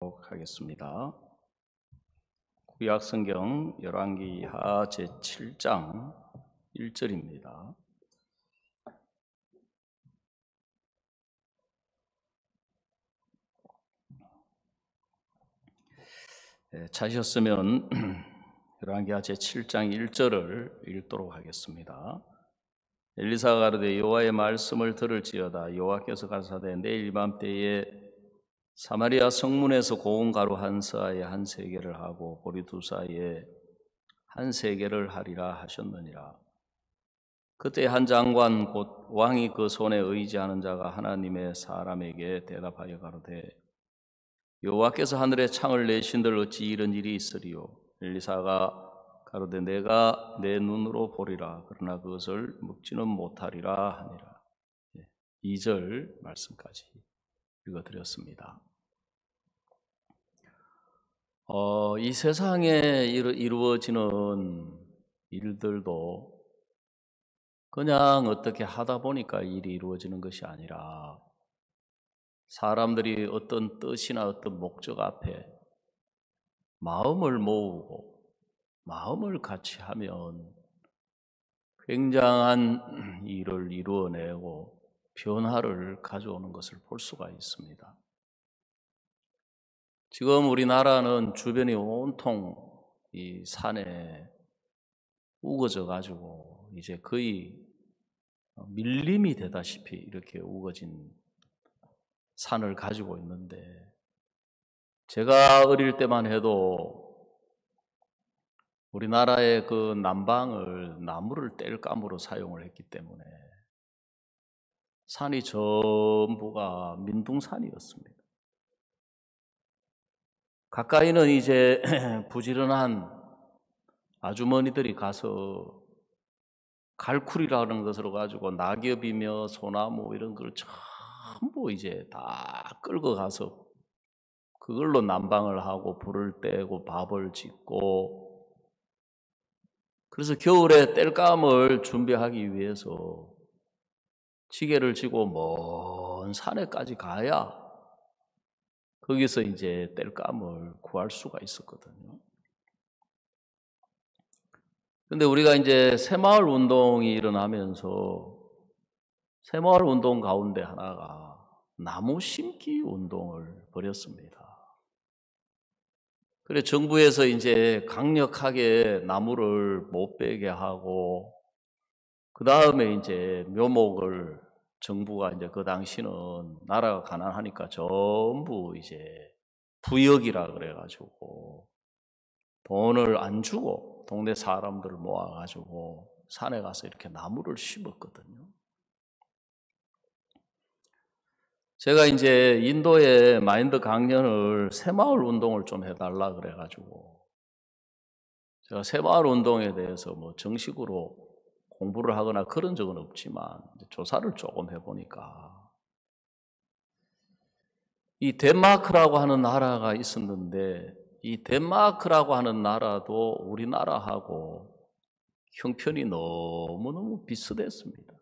하겠습니다. 구약성경 열왕기하 제7장 1절입니다. 찾으셨으면 열왕기하 제7장 1절을 읽도록 하겠습니다. 엘리사가 가로되 여호와의 말씀을 들을지어다. 여호와께서 가라사대 내일 이맘때에 사마리아 성문에서 고운 가루 한 서아에 한 세겔을 하고 보리 두 서아에 한 세겔을 하리라 하셨느니라. 그때 한 장관 곧 왕이 그 손에 의지하는 자가 하나님의 사람에게 대답하여 가로되 여호와께서 하늘에 창을 내신들 어찌 이런 일이 있으리요. 엘리사가 가로되 내가 내 눈으로 보리라. 그러나 그것을 먹지는 못하리라 하니라. 2절 말씀까지 읽어드렸습니다. 이 세상에 이루어지는 일들도 그냥 어떻게 하다 보니까 일이 이루어지는 것이 아니라 사람들이 어떤 뜻이나 어떤 목적 앞에 마음을 모으고 마음을 같이 하면 굉장한 일을 이루어내고 변화를 가져오는 것을 볼 수가 있습니다. 지금 우리나라는 주변이 온통 이 산에 우거져 가지고 이제 거의 밀림이 되다시피 이렇게 우거진 산을 가지고 있는데, 제가 어릴 때만 해도 우리나라의 그 남방을 나무를 땔감으로 사용을 했기 때문에 산이 전부가 민둥산이었습니다. 가까이는 이제 부지런한 아주머니들이 가서 갈쿨이라는 것으로 가지고 낙엽이며 소나무 이런 걸 전부 이제 다 끌고 가서 그걸로 난방을 하고 불을 떼고 밥을 짓고, 그래서 겨울에 땔감을 준비하기 위해서 지게를 지고 먼 산에까지 가야 거기서 이제 땔감을 구할 수가 있었거든요. 근데 우리가 이제 새마을 운동이 일어나면서 새마을 운동 가운데 하나가 나무 심기 운동을 벌였습니다. 그래 정부에서 이제 강력하게 나무를 못 베게 하고, 그 다음에 이제 묘목을 정부가 이제 그 당시는 나라가 가난하니까 전부 이제 부역이라 그래가지고 돈을 안 주고 동네 사람들을 모아가지고 산에 가서 이렇게 나무를 심었거든요. 제가 이제 인도에 마인드 강연을 새마을 운동을 좀 해달라 그래가지고 제가 새마을 운동에 대해서 뭐 정식으로 공부를 하거나 그런 적은 없지만 조사를 조금 해보니까 이 덴마크라고 하는 나라가 있었는데, 이 덴마크라고 하는 나라도 우리나라하고 형편이 너무너무 비슷했습니다.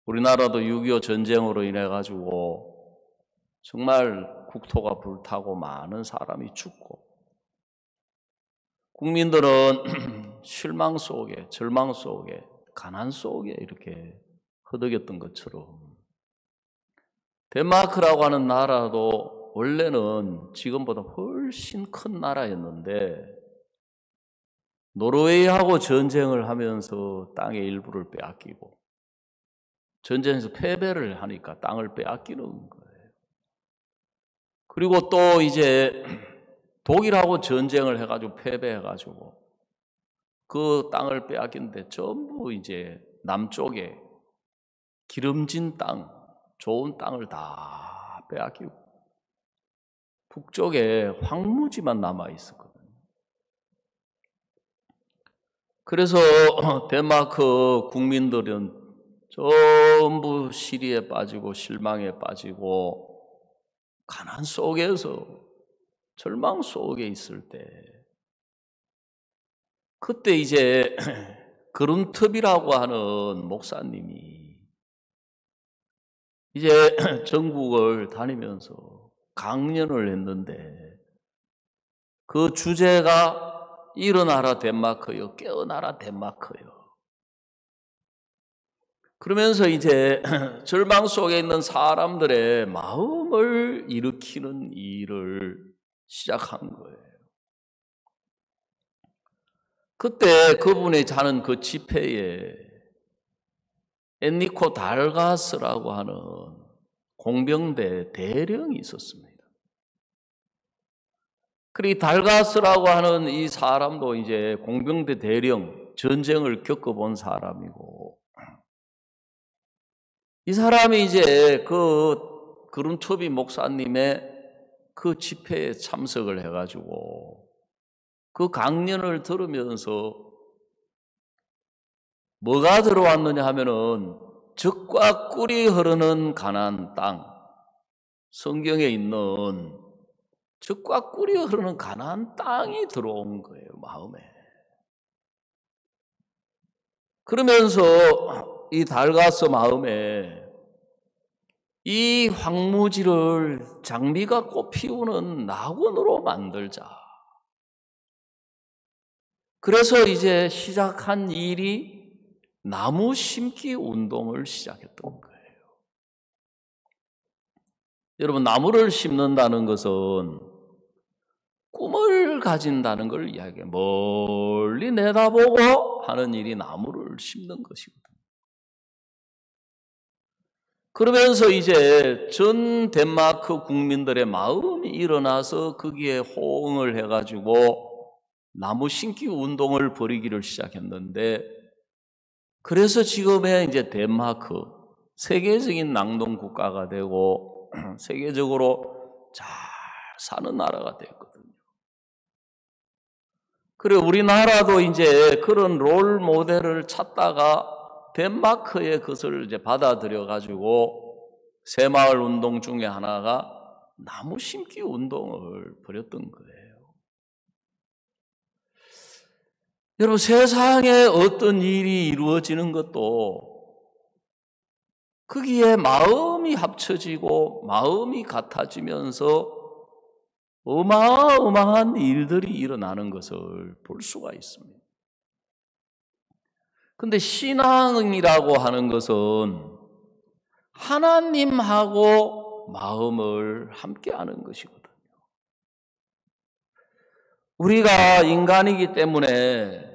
우리나라도 6.25 전쟁으로 인해 가지고 정말 국토가 불타고 많은 사람이 죽고, 국민들은 실망 속에, 절망 속에, 가난 속에 이렇게 허덕였던 것처럼 덴마크라고 하는 나라도 원래는 지금보다 훨씬 큰 나라였는데 노르웨이하고 전쟁을 하면서 땅의 일부를 빼앗기고, 전쟁에서 패배를 하니까 땅을 빼앗기는 거예요. 그리고 또 이제 독일하고 전쟁을 해가지고 패배해가지고 그 땅을 빼앗기는데 전부 이제 남쪽에 기름진 땅, 좋은 땅을 다 빼앗기고 북쪽에 황무지만 남아 있었거든요. 그래서 덴마크 국민들은 전부 시리에 빠지고 실망에 빠지고 가난 속에서 절망 속에 있을 때, 그때 이제 그룬트비라고 하는 목사님이 이제 전국을 다니면서 강연을 했는데 그 주제가 일어나라 덴마크요, 깨어나라 덴마크요. 그러면서 이제 절망 속에 있는 사람들의 마음을 일으키는 일을 시작한 거예요. 그때 그분이 자는 그 집회에 엔리코 달가스라고 하는 공병대 대령이 있었습니다. 그리고 달가스라고 하는 이 사람도 이제 공병대 대령, 전쟁을 겪어본 사람이고, 이 사람이 이제 그 그룬토비 목사님의 그 집회에 참석을 해가지고 그 강연을 들으면서 뭐가 들어왔느냐 하면은 젖과 꿀이 흐르는 가나안 땅, 성경에 있는 젖과 꿀이 흐르는 가나안 땅이 들어온 거예요, 마음에. 그러면서 이 달가스 마음에 이 황무지를 장미가 꽃 피우는 낙원으로 만들자. 그래서 이제 시작한 일이 나무 심기 운동을 시작했던 거예요. 여러분, 나무를 심는다는 것은 꿈을 가진다는 걸 이야기해요. 멀리 내다보고 하는 일이 나무를 심는 것이거든요. 그러면서 이제 전 덴마크 국민들의 마음이 일어나서 거기에 호응을 해가지고 나무 심기 운동을 벌이기를 시작했는데, 그래서 지금의 이제 덴마크 세계적인 낙농 국가가 되고 세계적으로 잘 사는 나라가 됐거든요. 그리고 우리나라도 이제 그런 롤 모델을 찾다가 덴마크의 것을 이제 받아들여 가지고 새마을 운동 중에 하나가 나무 심기 운동을 벌였던 거예요. 여러분, 세상에 어떤 일이 이루어지는 것도 거기에 마음이 합쳐지고 마음이 같아지면서 어마어마한 일들이 일어나는 것을 볼 수가 있습니다. 근데 신앙이라고 하는 것은 하나님하고 마음을 함께 하는 것이거든요. 우리가 인간이기 때문에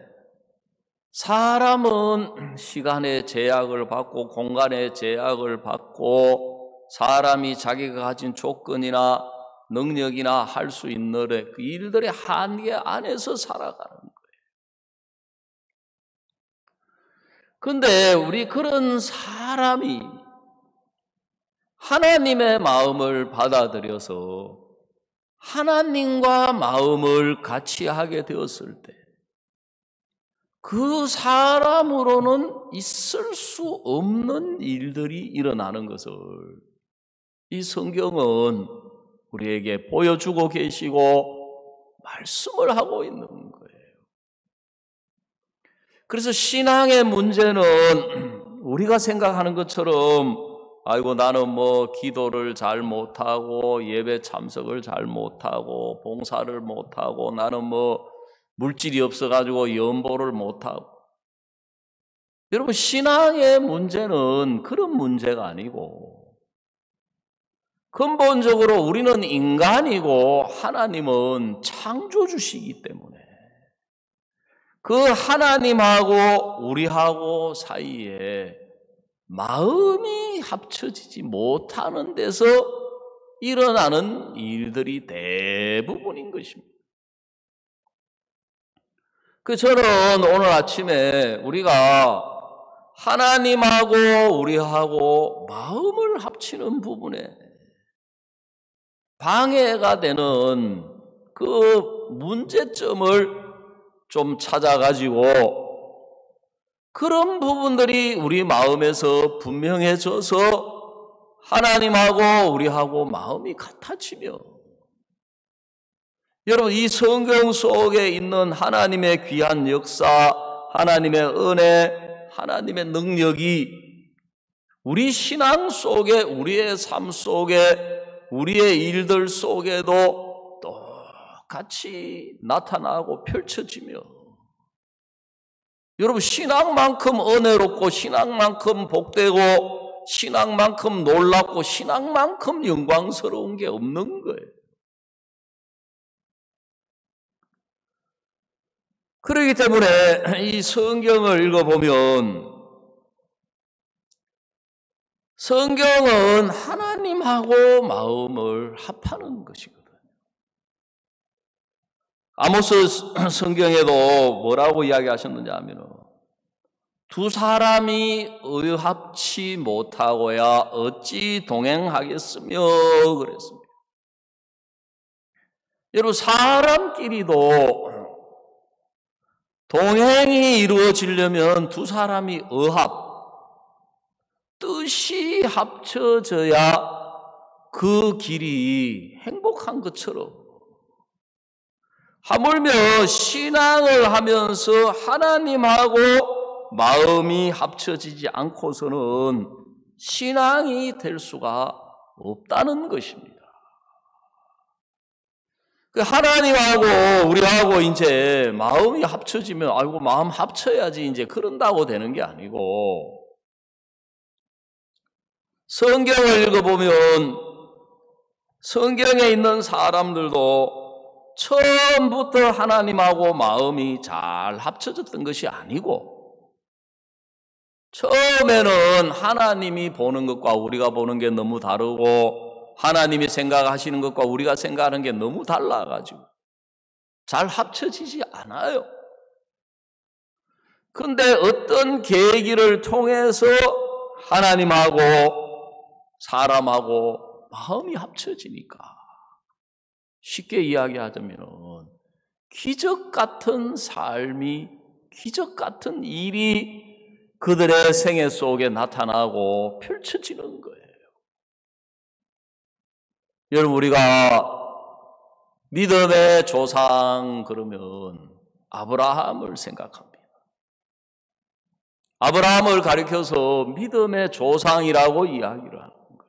사람은 시간의 제약을 받고 공간의 제약을 받고 사람이 자기가 가진 조건이나 능력이나 할 수 있는 그 일들의 한계 안에서 살아가는 거예요. 그런데 우리 그런 사람이 하나님의 마음을 받아들여서 하나님과 마음을 같이 하게 되었을 때 그 사람으로는 있을 수 없는 일들이 일어나는 것을 이 성경은 우리에게 보여주고 계시고 말씀을 하고 있는 거예요. 그래서 신앙의 문제는 우리가 생각하는 것처럼 아이고 나는 뭐 기도를 잘 못하고 예배 참석을 잘 못하고 봉사를 못하고 나는 뭐 물질이 없어가지고 연보를 못하고. 여러분, 신앙의 문제는 그런 문제가 아니고 근본적으로 우리는 인간이고 하나님은 창조주시기 때문에 그 하나님하고 우리하고 사이에 마음이 합쳐지지 못하는 데서 일어나는 일들이 대부분인 것입니다. 저는 오늘 아침에 우리가 하나님하고 우리하고 마음을 합치는 부분에 방해가 되는 그 문제점을 좀 찾아가지고 그런 부분들이 우리 마음에서 분명해져서 하나님하고 우리하고 마음이 같아지며, 여러분, 이 성경 속에 있는 하나님의 귀한 역사, 하나님의 은혜, 하나님의 능력이 우리 신앙 속에, 우리의 삶 속에 우리의 일들 속에도 똑같이 나타나고 펼쳐지며, 여러분, 신앙만큼 은혜롭고 신앙만큼 복되고 신앙만큼 놀랍고 신앙만큼 영광스러운 게 없는 거예요. 그렇기 때문에 이 성경을 읽어보면 성경은 하나님하고 마음을 합하는 것이거든요. 아모스 성경에도 뭐라고 이야기하셨느냐 하면, 두 사람이 의합치 못하고야 어찌 동행하겠으며 그랬습니다. 여러분, 사람끼리도 동행이 이루어지려면 두 사람이 뜻이 합쳐져야 그 길이 행복한 것처럼, 하물며 신앙을 하면서 하나님하고 마음이 합쳐지지 않고서는 신앙이 될 수가 없다는 것입니다. 하나님하고 우리하고 이제 마음이 합쳐지면, 아이고, 마음 합쳐야지 이제 그런다고 되는 게 아니고, 성경을 읽어보면 성경에 있는 사람들도 처음부터 하나님하고 마음이 잘 합쳐졌던 것이 아니고, 처음에는 하나님이 보는 것과 우리가 보는 게 너무 다르고, 하나님이 생각하시는 것과 우리가 생각하는 게 너무 달라가지고 잘 합쳐지지 않아요. 그런데 어떤 계기를 통해서 하나님하고 사람하고 마음이 합쳐지니까, 쉽게 이야기하자면 기적 같은 삶이, 기적 같은 일이 그들의 생애 속에 나타나고 펼쳐지는 거예요. 여러분, 우리가 믿음의 조상 그러면 아브라함을 생각합니다. 아브라함을 가리켜서 믿음의 조상이라고 이야기를 하는 거예요.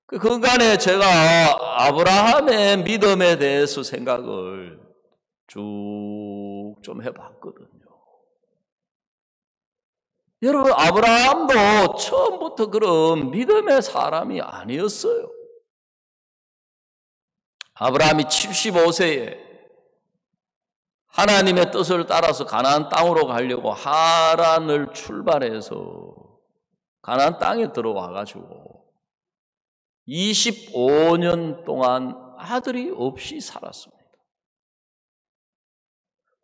그간에 제가 아브라함의 믿음에 대해서 생각을 쭉 좀 해봤거든요. 여러분, 아브라함도 처음부터 그런 믿음의 사람이 아니었어요. 아브라함이 75세에 하나님의 뜻을 따라서 가나안 땅으로 가려고 하란을 출발해서 가나안 땅에 들어와 가지고 25년 동안 아들이 없이 살았습니다.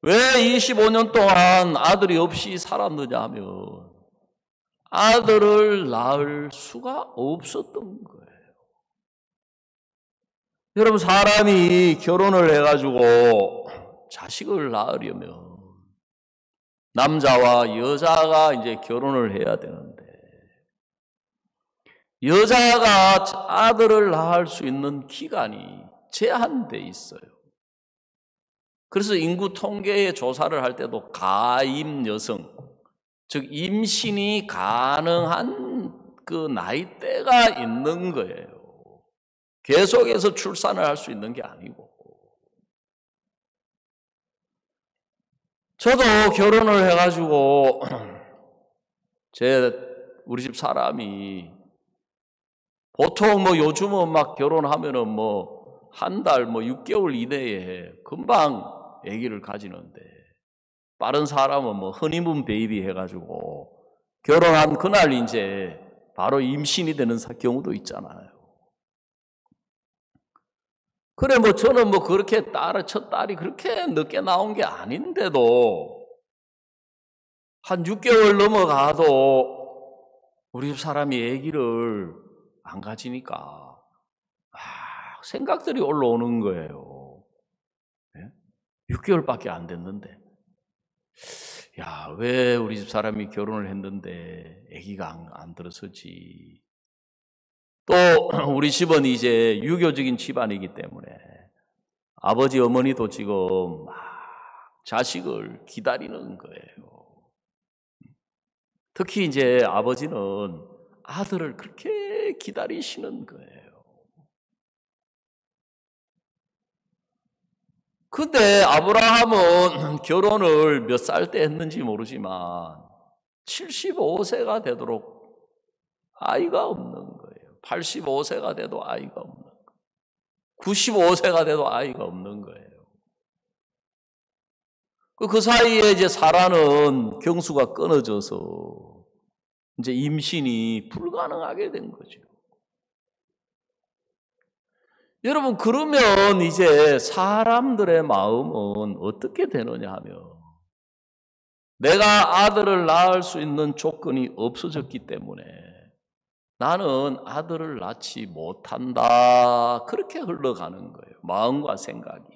왜 25년 동안 아들이 없이 살았느냐 하면, 아들을 낳을 수가 없었던 거예요. 여러분, 사람이 결혼을 해가지고 자식을 낳으려면 남자와 여자가 이제 결혼을 해야 되는데, 여자가 아들을 낳을 수 있는 기간이 제한돼 있어요. 그래서 인구 통계의 조사를 할 때도 가임 여성, 즉 임신이 가능한 그 나이대가 있는 거예요. 계속해서 출산을 할 수 있는 게 아니고. 저도 결혼을 해가지고 우리 집 사람이 보통 요즘은 막 결혼하면은 한 달 6개월 이내에 금방 아기를 가지는데, 빠른 사람은 허니문 베이비 해가지고 결혼한 그날 이제 바로 임신이 되는 경우도 있잖아요. 그래, 저는 그렇게 첫 딸이 그렇게 늦게 나온 게 아닌데도 한 6개월 넘어가도 우리 집 사람이 아기를 안 가지니까 생각들이 올라오는 거예요. 6개월밖에 안 됐는데, 왜 우리 집 사람이 결혼을 했는데 아기가 안 들어서지. 또 우리 집은 이제 유교적인 집안이기 때문에 아버지 어머니도 지금 자식을 기다리는 거예요. 특히 이제 아버지는 아들을 그렇게 기다리시는 거예요. 근데 아브라함은 결혼을 몇 살 때 했는지 모르지만 75세가 되도록 아이가 없는 거예요. 85세가 돼도 아이가 없는 거예요. 95세가 돼도 아이가 없는 거예요. 그 사이에 이제 사라는 경수가 끊어져서 이제 임신이 불가능하게 된 거죠. 여러분, 그러면 이제 사람들의 마음은 어떻게 되느냐 하면 내가 아들을 낳을 수 있는 조건이 없어졌기 때문에 나는 아들을 낳지 못한다. 그렇게 흘러가는 거예요. 마음과 생각이.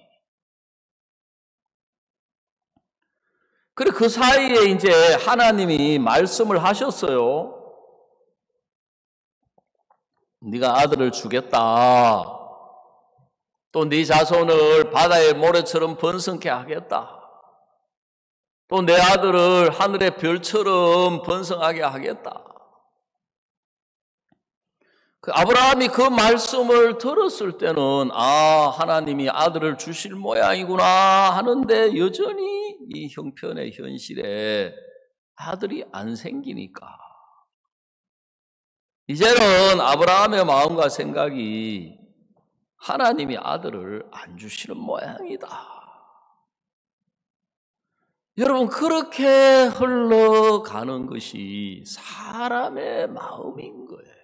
그리고 그 사이에 이제 하나님이 말씀을 하셨어요. 네가 아들을 주겠다. 또 네 자손을 바다의 모래처럼 번성케 하겠다. 또 내 아들을 하늘의 별처럼 번성하게 하겠다. 아브라함이 그 말씀을 들었을 때는 하나님이 아들을 주실 모양이구나 하는데 여전히 이 형편의 현실에 아들이 안 생기니까 이제는 아브라함의 마음과 생각이 하나님이 아들을 안 주시는 모양이다. 여러분, 그렇게 흘러가는 것이 사람의 마음인 거예요.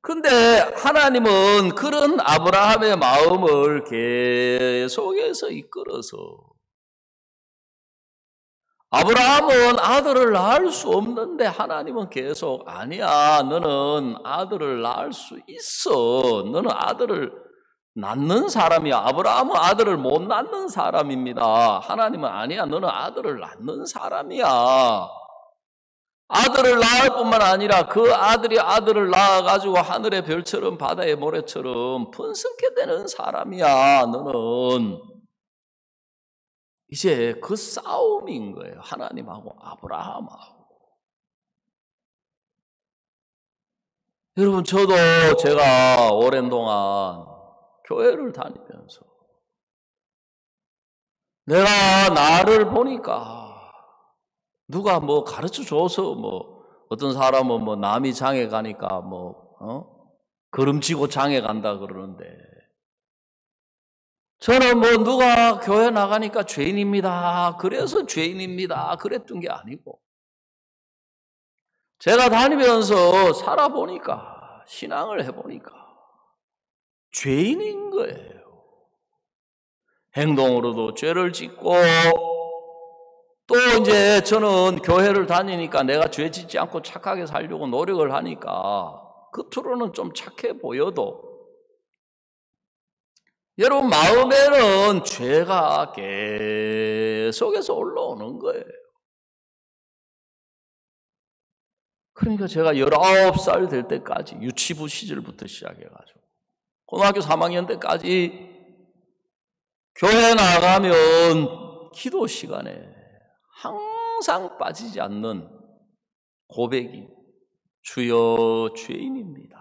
근데 하나님은 그런 아브라함의 마음을 계속해서 이끌어서 아브라함은 아들을 낳을 수 없는데 하나님은 계속 아니야, 너는 아들을 낳을 수 있어. 너는 아들을 낳는 사람이야. 아브라함은 아들을 못 낳는 사람입니다. 하나님은 아니야, 너는 아들을 낳는 사람이야. 아들을 낳을 뿐만 아니라 그 아들이 아들을 낳아가지고 하늘의 별처럼 바다의 모래처럼 번성케 되는 사람이야. 너는 이제 그 싸움인 거예요. 하나님하고 아브라함하고. 여러분, 저도 제가 오랜 동안 교회를 다니면서 내가 나를 보니까 누가 뭐 가르쳐 줘서 어떤 사람은 남이 장에 가니까 걸음치고 장에 간다 그러는데 저는 누가 교회 나가니까 죄인입니다. 그래서 죄인입니다. 그랬던 게 아니고 제가 다니면서 살아보니까 신앙을 해보니까 죄인인 거예요. 행동으로도 죄를 짓고 또 이제 저는 교회를 다니니까 내가 죄 짓지 않고 착하게 살려고 노력을 하니까 겉으로는 좀 착해 보여도 여러분 마음에는 죄가 계속해서 올라오는 거예요. 그러니까 제가 19살 될 때까지 유치부 시절부터 시작해가지고 고등학교 3학년 때까지 교회 나가면 기도 시간에 항상 빠지지 않는 고백이 주여 죄인입니다.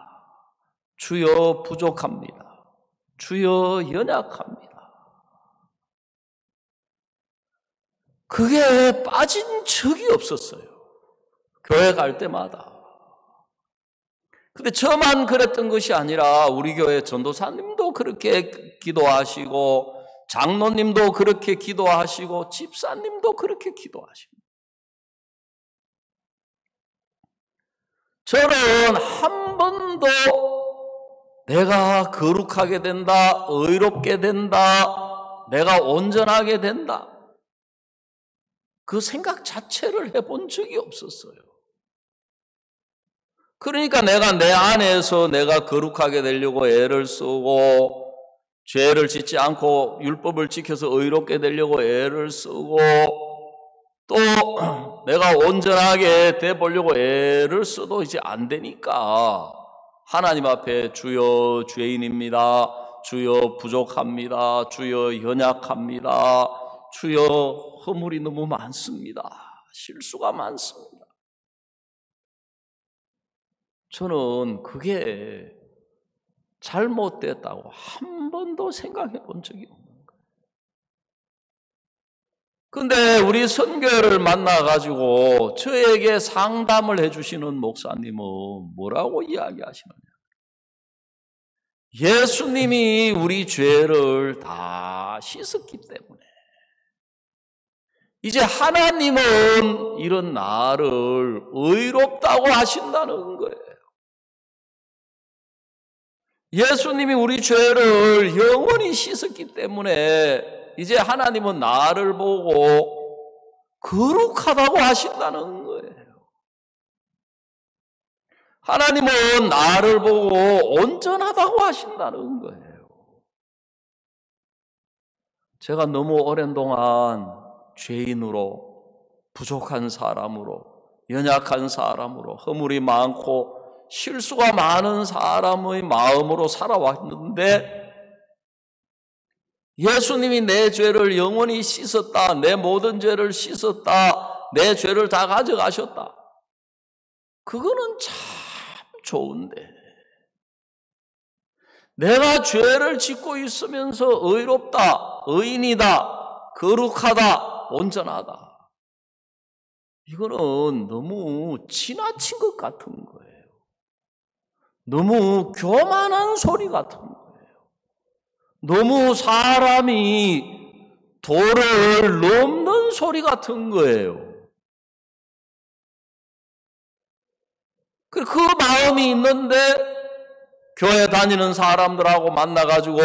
주여 부족합니다. 주여 연약합니다. 그게 빠진 적이 없었어요. 교회 갈 때마다. 근데 저만 그랬던 것이 아니라 우리 교회 전도사님도 그렇게 기도하시고 장로님도 그렇게 기도하시고 집사님도 그렇게 기도하십니다. 저는 한 번도 내가 거룩하게 된다, 의롭게 된다, 내가 온전하게 된다 그 생각 자체를 해본 적이 없었어요. 그러니까 내가 내 안에서 내가 거룩하게 되려고 애를 쓰고 죄를 짓지 않고 율법을 지켜서 의롭게 되려고 애를 쓰고 또 내가 온전하게 돼보려고 애를 써도 이제 안 되니까 하나님 앞에 주여 죄인입니다. 주여 부족합니다. 주여 연약합니다. 주여 허물이 너무 많습니다. 실수가 많습니다. 저는 그게 잘못됐다고 한 번도 생각해 본 적이 없는 거예요. 근데 우리 선교회를 만나가지고 저에게 상담을 해주시는 목사님은 뭐라고 이야기하시느냐. 예수님이 우리 죄를 다 씻었기 때문에 이제 하나님은 이런 나를 의롭다고 하신다는 거예요. 예수님이 우리 죄를 영원히 씻었기 때문에 이제 하나님은 나를 보고 거룩하다고 하신다는 거예요. 하나님은 나를 보고 온전하다고 하신다는 거예요. 제가 너무 오랜 동안 죄인으로, 부족한 사람으로, 연약한 사람으로, 허물이 많고 실수가 많은 사람의 마음으로 살아왔는데 예수님이 내 죄를 영원히 씻었다, 내 모든 죄를 씻었다, 내 죄를 다 가져가셨다. 그거는 참 좋은데 내가 죄를 짓고 있으면서 의롭다, 의인이다, 거룩하다, 온전하다. 이거는 너무 지나친 것 같은 거예요. 너무 교만한 소리 같은 거예요. 너무 사람이 도를 넘는 소리 같은 거예요. 그 마음이 있는데 교회 다니는 사람들하고 만나가지고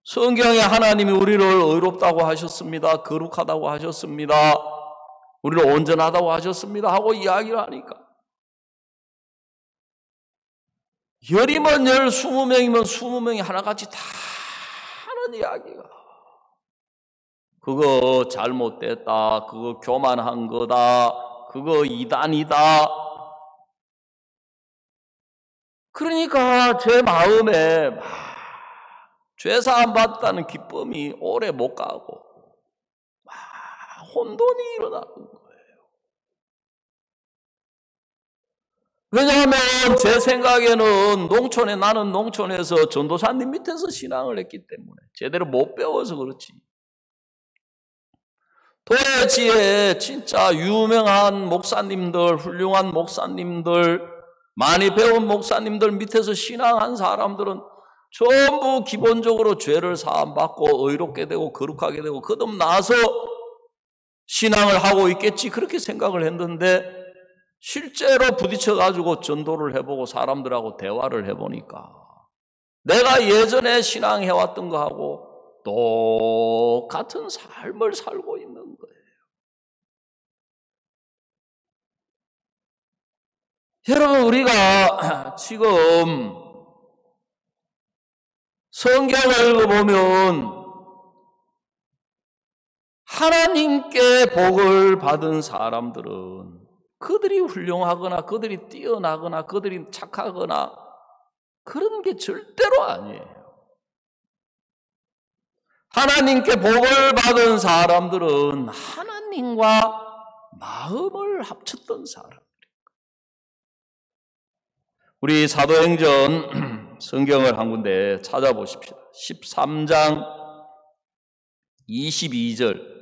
성경에 하나님이 우리를 의롭다고 하셨습니다. 거룩하다고 하셨습니다. 우리를 온전하다고 하셨습니다. 하고 이야기를 하니까 열이면 열, 20명이면 20명이 하나같이 다 하는 이야기가 그거 잘못됐다, 그거 교만한 거다, 그거 이단이다. 그러니까 제 마음에 막 죄사함 받다는 기쁨이 오래 못 가고 막 혼돈이 일어나는 거예요. 왜냐하면 제 생각에는 나는 농촌에서 전도사님 밑에서 신앙을 했기 때문에 제대로 못 배워서 그렇지. 도래지에 진짜 유명한 목사님들, 훌륭한 목사님들, 많이 배운 목사님들 밑에서 신앙한 사람들은 전부 기본적으로 죄를 사함받고 의롭게 되고 거룩하게 되고 거듭나서 신앙을 하고 있겠지 그렇게 생각을 했는데 실제로 부딪혀가지고 전도를 해보고 사람들하고 대화를 해보니까 내가 예전에 신앙해왔던 거하고 똑같은 삶을 살고 있는 거예요. 여러분, 우리가 지금 성경을 읽어보면 하나님께 복을 받은 사람들은 그들이 훌륭하거나 그들이 뛰어나거나 그들이 착하거나 그런 게 절대로 아니에요. 하나님께 복을 받은 사람들은 하나님과 마음을 합쳤던 사람들이에요. 우리 사도행전 성경을 한 군데 찾아보십시다. 13장 22절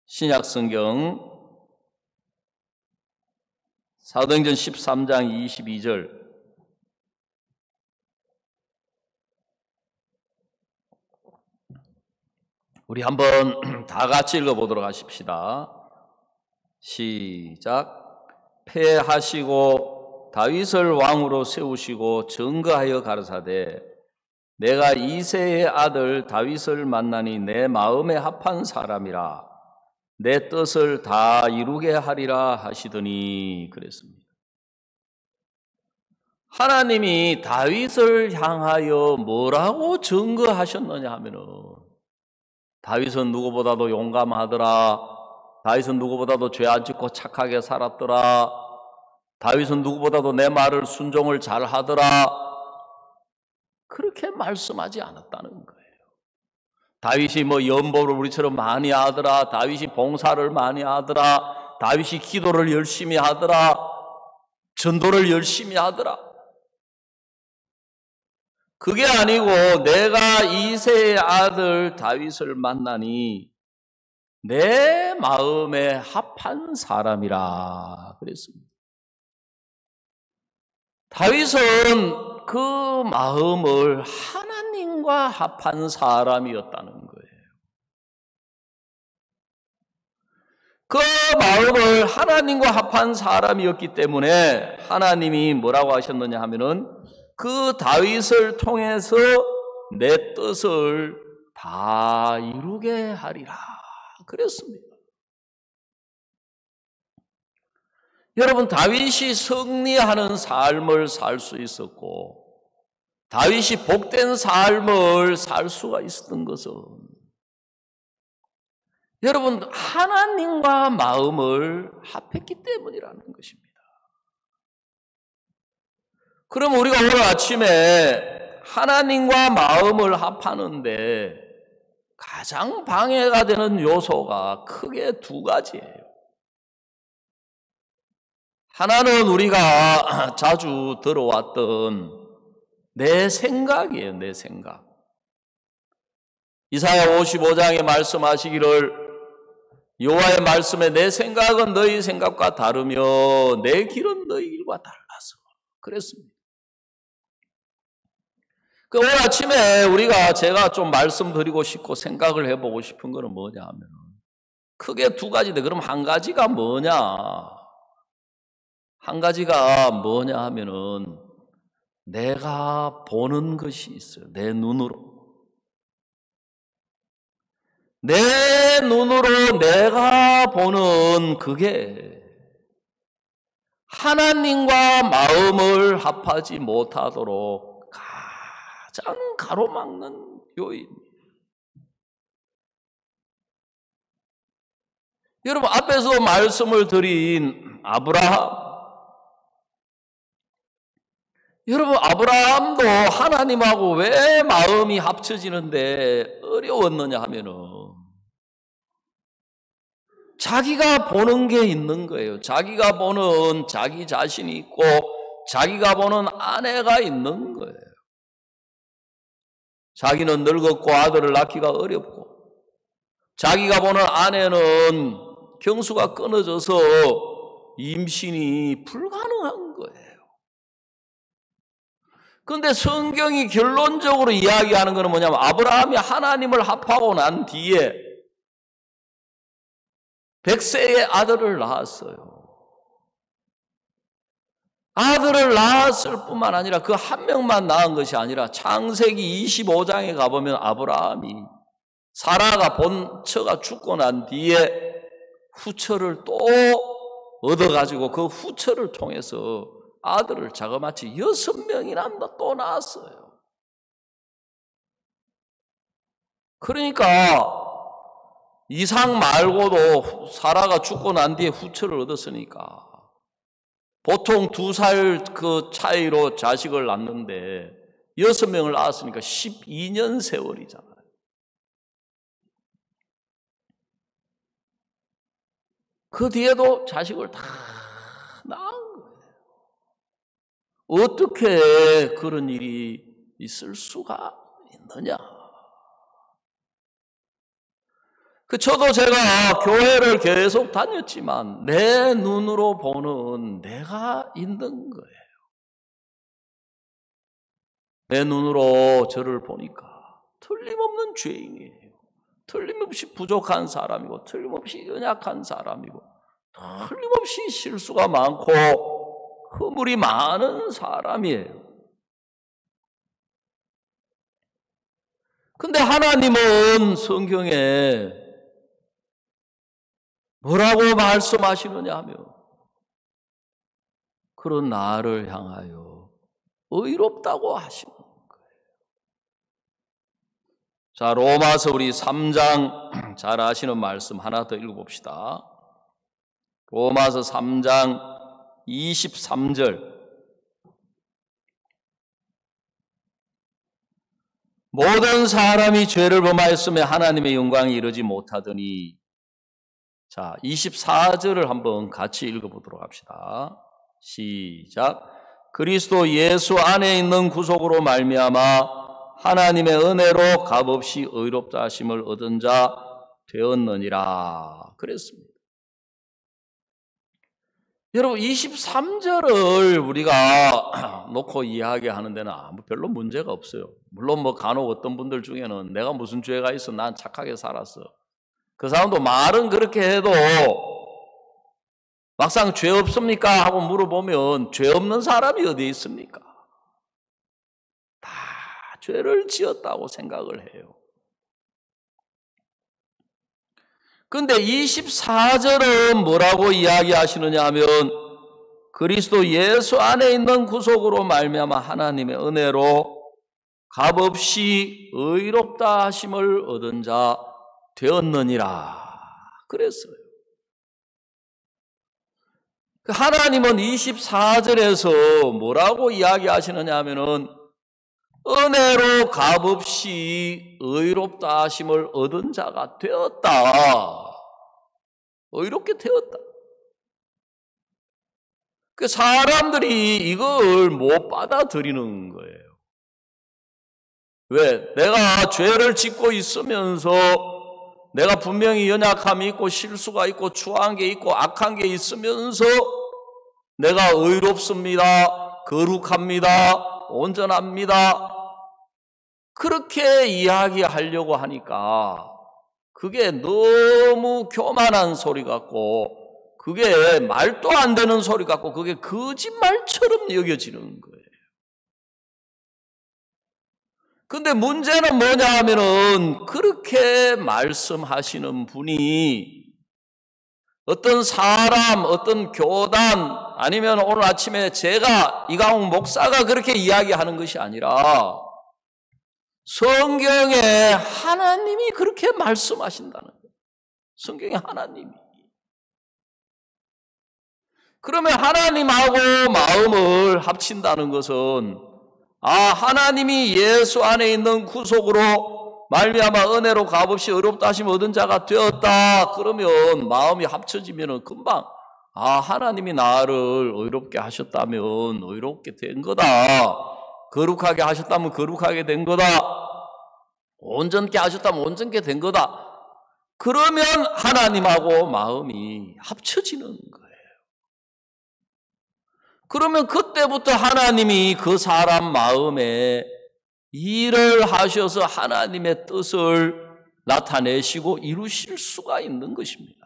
신약성경 사도행전 13장 22절 우리 한번 다 같이 읽어보도록 하십시다. 시작. 패하시고 다윗을 왕으로 세우시고 증거하여 가르사대 내가 이새의 아들 다윗을 만나니 내 마음에 합한 사람이라 내 뜻을 다 이루게 하리라 하시더니 그랬습니다. 하나님이 다윗을 향하여 뭐라고 증거하셨느냐 하면은 다윗은 누구보다도 용감하더라. 다윗은 누구보다도 죄 안 짓고 착하게 살았더라. 다윗은 누구보다도 내 말을 순종을 잘 하더라. 그렇게 말씀하지 않았다는 거예요. 다윗이 뭐 연보를 우리처럼 많이 하더라, 다윗이 봉사를 많이 하더라, 다윗이 기도를 열심히 하더라, 전도를 열심히 하더라. 그게 아니고 내가 이새의 아들 다윗을 만나니 내 마음에 합한 사람이라 그랬습니다. 다윗은 그 마음을 하나님과 합한 사람이었다는 거예요. 그 마음을 하나님과 합한 사람이었기 때문에 하나님이 뭐라고 하셨느냐 하면은 그 다윗을 통해서 내 뜻을 다 이루게 하리라 그랬습니다. 여러분, 다윗이 승리하는 삶을 살 수 있었고 다윗이 복된 삶을 살 수가 있었던 것은 여러분 하나님과 마음을 합했기 때문이라는 것입니다. 그럼 우리가 오늘 아침에 하나님과 마음을 합하는데 가장 방해가 되는 요소가 크게 두 가지예요. 하나는 우리가 자주 들어왔던 내 생각이에요. 내 생각. 이사야 55장에 말씀하시기를 여호와의 말씀에 내 생각은 너희 생각과 다르며 내 길은 너희 길과 달라서 그랬습니다. 오늘 아침에 제가 좀 말씀드리고 싶고 생각을 해보고 싶은 것은 뭐냐 하면 크게 두 가지인데 그럼 한 가지가 뭐냐? 한 가지가 뭐냐 하면은 내가 보는 것이 있어요. 내 눈으로. 내 눈으로 내가 보는 그게 하나님과 마음을 합하지 못하도록 가장 가로막는 요인입니다. 여러분 앞에서 말씀을 드린 아브라함, 여러분 아브라함도 하나님하고 왜 마음이 합쳐지는데 어려웠느냐 하면은 자기가 보는 게 있는 거예요. 자기가 보는 자기 자신이 있고 자기가 보는 아내가 있는 거예요. 자기는 늙었고 아들을 낳기가 어렵고 자기가 보는 아내는 경수가 끊어져서 임신이 불가능한 거예요. 그런데 성경이 결론적으로 이야기하는 것은 뭐냐면 아브라함이 하나님을 합하고 난 뒤에 100세의 아들을 낳았어요. 아들을 낳았을 뿐만 아니라 그 한 명만 낳은 것이 아니라 창세기 25장에 가보면 아브라함이 사라가 본처가 죽고 난 뒤에 후처를 또 얻어가지고 그 후처를 통해서 아들을 자그마치 6명이나 또 낳았어요. 그러니까 이삭 말고도 사라가 죽고 난 뒤에 후처를 얻었으니까 보통 2살 그 차이로 자식을 낳는데 6명을 낳았으니까 12년 세월이잖아요. 그 뒤에도 자식을 다 낳은 거예요. 어떻게 그런 일이 있을 수가 있느냐? 저도 제가 교회를 계속 다녔지만 내 눈으로 보는 내가 있는 거예요. 내 눈으로 저를 보니까 틀림없는 죄인이에요. 틀림없이 부족한 사람이고 틀림없이 연약한 사람이고 틀림없이 실수가 많고 허물이 많은 사람이에요. 근데 하나님은 성경에 뭐라고 말씀하시느냐 하면 그런 나를 향하여 의롭다고 하시는 거예요. 자, 로마서 우리 3장 잘 아시는 말씀 하나 더 읽어봅시다. 로마서 3장 23절. 모든 사람이 죄를 범하였으며 하나님의 영광이 이르지 못하더니. 자, 24절을 한번 같이 읽어보도록 합시다. 시작. 그리스도 예수 안에 있는 구속으로 말미암아 하나님의 은혜로 값없이 의롭다 하심을 얻은 자 되었느니라 그랬습니다. 여러분 23절을 우리가 놓고 이야기하는 데는 별로 문제가 없어요. 물론 간혹 어떤 분들 중에는 내가 무슨 죄가 있어, 난 착하게 살았어, 그 사람도 말은 그렇게 해도 막상 죄 없습니까? 하고 물어보면 죄 없는 사람이 어디 있습니까? 다 죄를 지었다고 생각을 해요. 근데 24절은 뭐라고 이야기하시느냐 하면 그리스도 예수 안에 있는 구속으로 말미암아 하나님의 은혜로 값없이 의롭다 하심을 얻은 자 되었느니라 그랬어요. 하나님은 24절에서 뭐라고 이야기하시느냐 하면은 은혜로 값없이 의롭다 하심을 얻은 자가 되었다. 의롭게 되었다. 그 사람들이 이걸 못 받아들이는 거예요. 왜? 내가 죄를 짓고 있으면서 내가 분명히 연약함이 있고 실수가 있고 추한 게 있고 악한 게 있으면서 내가 의롭습니다, 거룩합니다, 온전합니다, 그렇게 이야기하려고 하니까 그게 너무 교만한 소리 같고 그게 말도 안 되는 소리 같고 그게 거짓말처럼 여겨지는 거예요. 근데 문제는 뭐냐 하면은 그렇게 말씀하시는 분이 어떤 사람, 어떤 교단, 아니면 오늘 아침에 제가 이강욱 목사가 그렇게 이야기하는 것이 아니라 성경에 하나님이 그렇게 말씀하신다는 거예요. 성경에 하나님이. 그러면 하나님하고 마음을 합친다는 것은 하나님이 예수 안에 있는 구속으로 말미암아 은혜로 값없이 의롭다 하심을 얻은 자가 되었다. 그러면 마음이 합쳐지면 금방 하나님이 나를 의롭게 하셨다면 의롭게 된 거다. 거룩하게 하셨다면 거룩하게 된 거다. 온전케 하셨다면 온전케 된 거다. 그러면 하나님하고 마음이 합쳐지는 거예요. 그러면 그때부터 하나님이 그 사람 마음에 일을 하셔서 하나님의 뜻을 나타내시고 이루실 수가 있는 것입니다.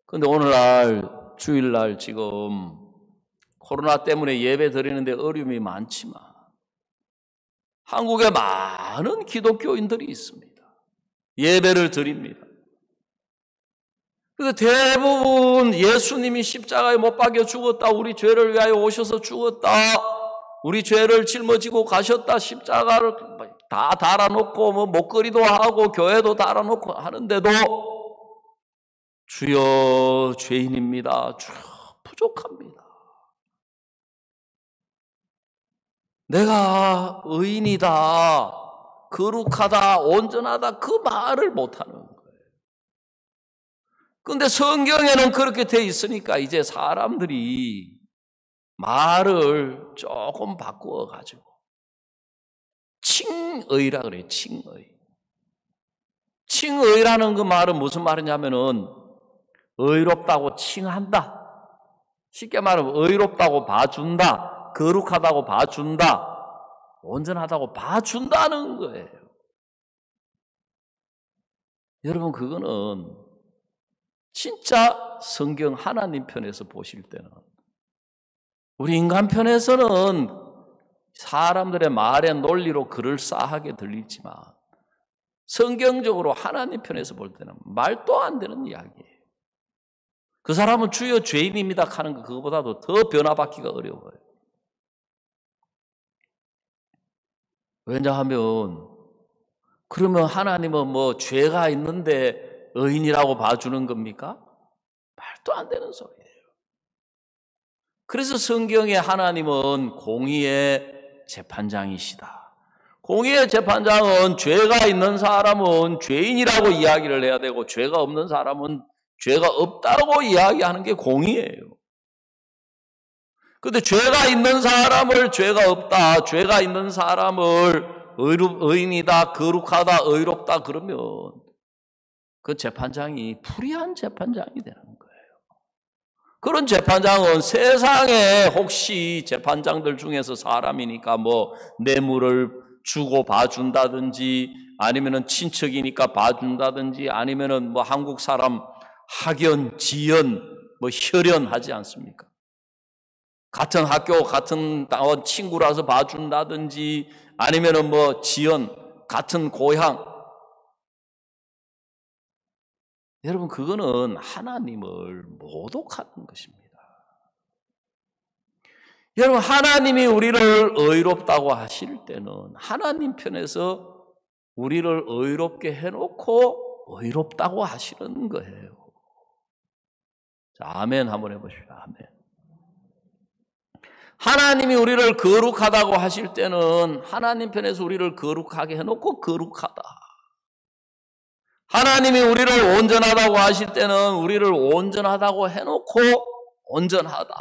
그런데 오늘날 주일날 지금 코로나 때문에 예배 드리는데 어려움이 많지만 한국에 많은 기독교인들이 있습니다. 예배를 드립니다. 그런데 대부분 예수님이 십자가에 못 박혀 죽었다, 우리 죄를 위하여 오셔서 죽었다, 우리 죄를 짊어지고 가셨다, 십자가를 다 달아놓고 목걸이도 하고 교회도 달아놓고 하는데도 주여 죄인입니다, 주여 부족합니다, 내가 의인이다, 거룩하다, 온전하다 그 말을 못하는 거예요. 그런데 성경에는 그렇게 돼 있으니까 이제 사람들이 말을 조금 바꾸어가지고 칭의라 그래요. 칭의. 칭의라는 그 말은 무슨 말이냐면은 의롭다고 칭한다. 쉽게 말하면 의롭다고 봐준다. 거룩하다고 봐준다. 온전하다고 봐준다는 거예요. 여러분 그거는 진짜 성경 하나님 편에서 보실 때는, 우리 인간 편에서는 사람들의 말의 논리로 그럴싸하게 들리지만 성경적으로 하나님 편에서 볼 때는 말도 안 되는 이야기예요. 그 사람은 주여 죄인입니다 하는 거 그거보다도 더 변화받기가 어려워요. 왜냐하면 그러면 하나님은 죄가 있는데 의인이라고 봐주는 겁니까? 말도 안 되는 소리예요. 그래서 성경에 하나님은 공의의 재판장이시다. 공의의 재판장은 죄가 있는 사람은 죄인이라고 이야기를 해야 되고 죄가 없는 사람은 죄가 없다고 이야기하는 게 공의예요. 그런데 죄가 있는 사람을 죄가 없다, 죄가 있는 사람을 의인이다, 거룩하다, 의롭다 그러면 그 재판장이 불의한 재판장이 되는 거예요. 그런 재판장은 세상에 혹시 재판장들 중에서 사람이니까 뭐 뇌물을 주고 봐준다든지 아니면은 친척이니까 봐준다든지 아니면은 뭐 한국 사람 학연, 지연, 뭐 혈연 하지 않습니까? 같은 학교, 같은 나온 친구라서 봐준다든지 아니면은 뭐 지연, 같은 고향. 여러분, 그거는 하나님을 모독하는 것입니다. 여러분, 하나님이 우리를 의롭다고 하실 때는 하나님 편에서 우리를 의롭게 해놓고 의롭다고 하시는 거예요. 자, 아멘 한번 해보십시오. 아멘. 하나님이 우리를 거룩하다고 하실 때는 하나님 편에서 우리를 거룩하게 해놓고 거룩하다. 하나님이 우리를 온전하다고 하실 때는 우리를 온전하다고 해놓고 온전하다.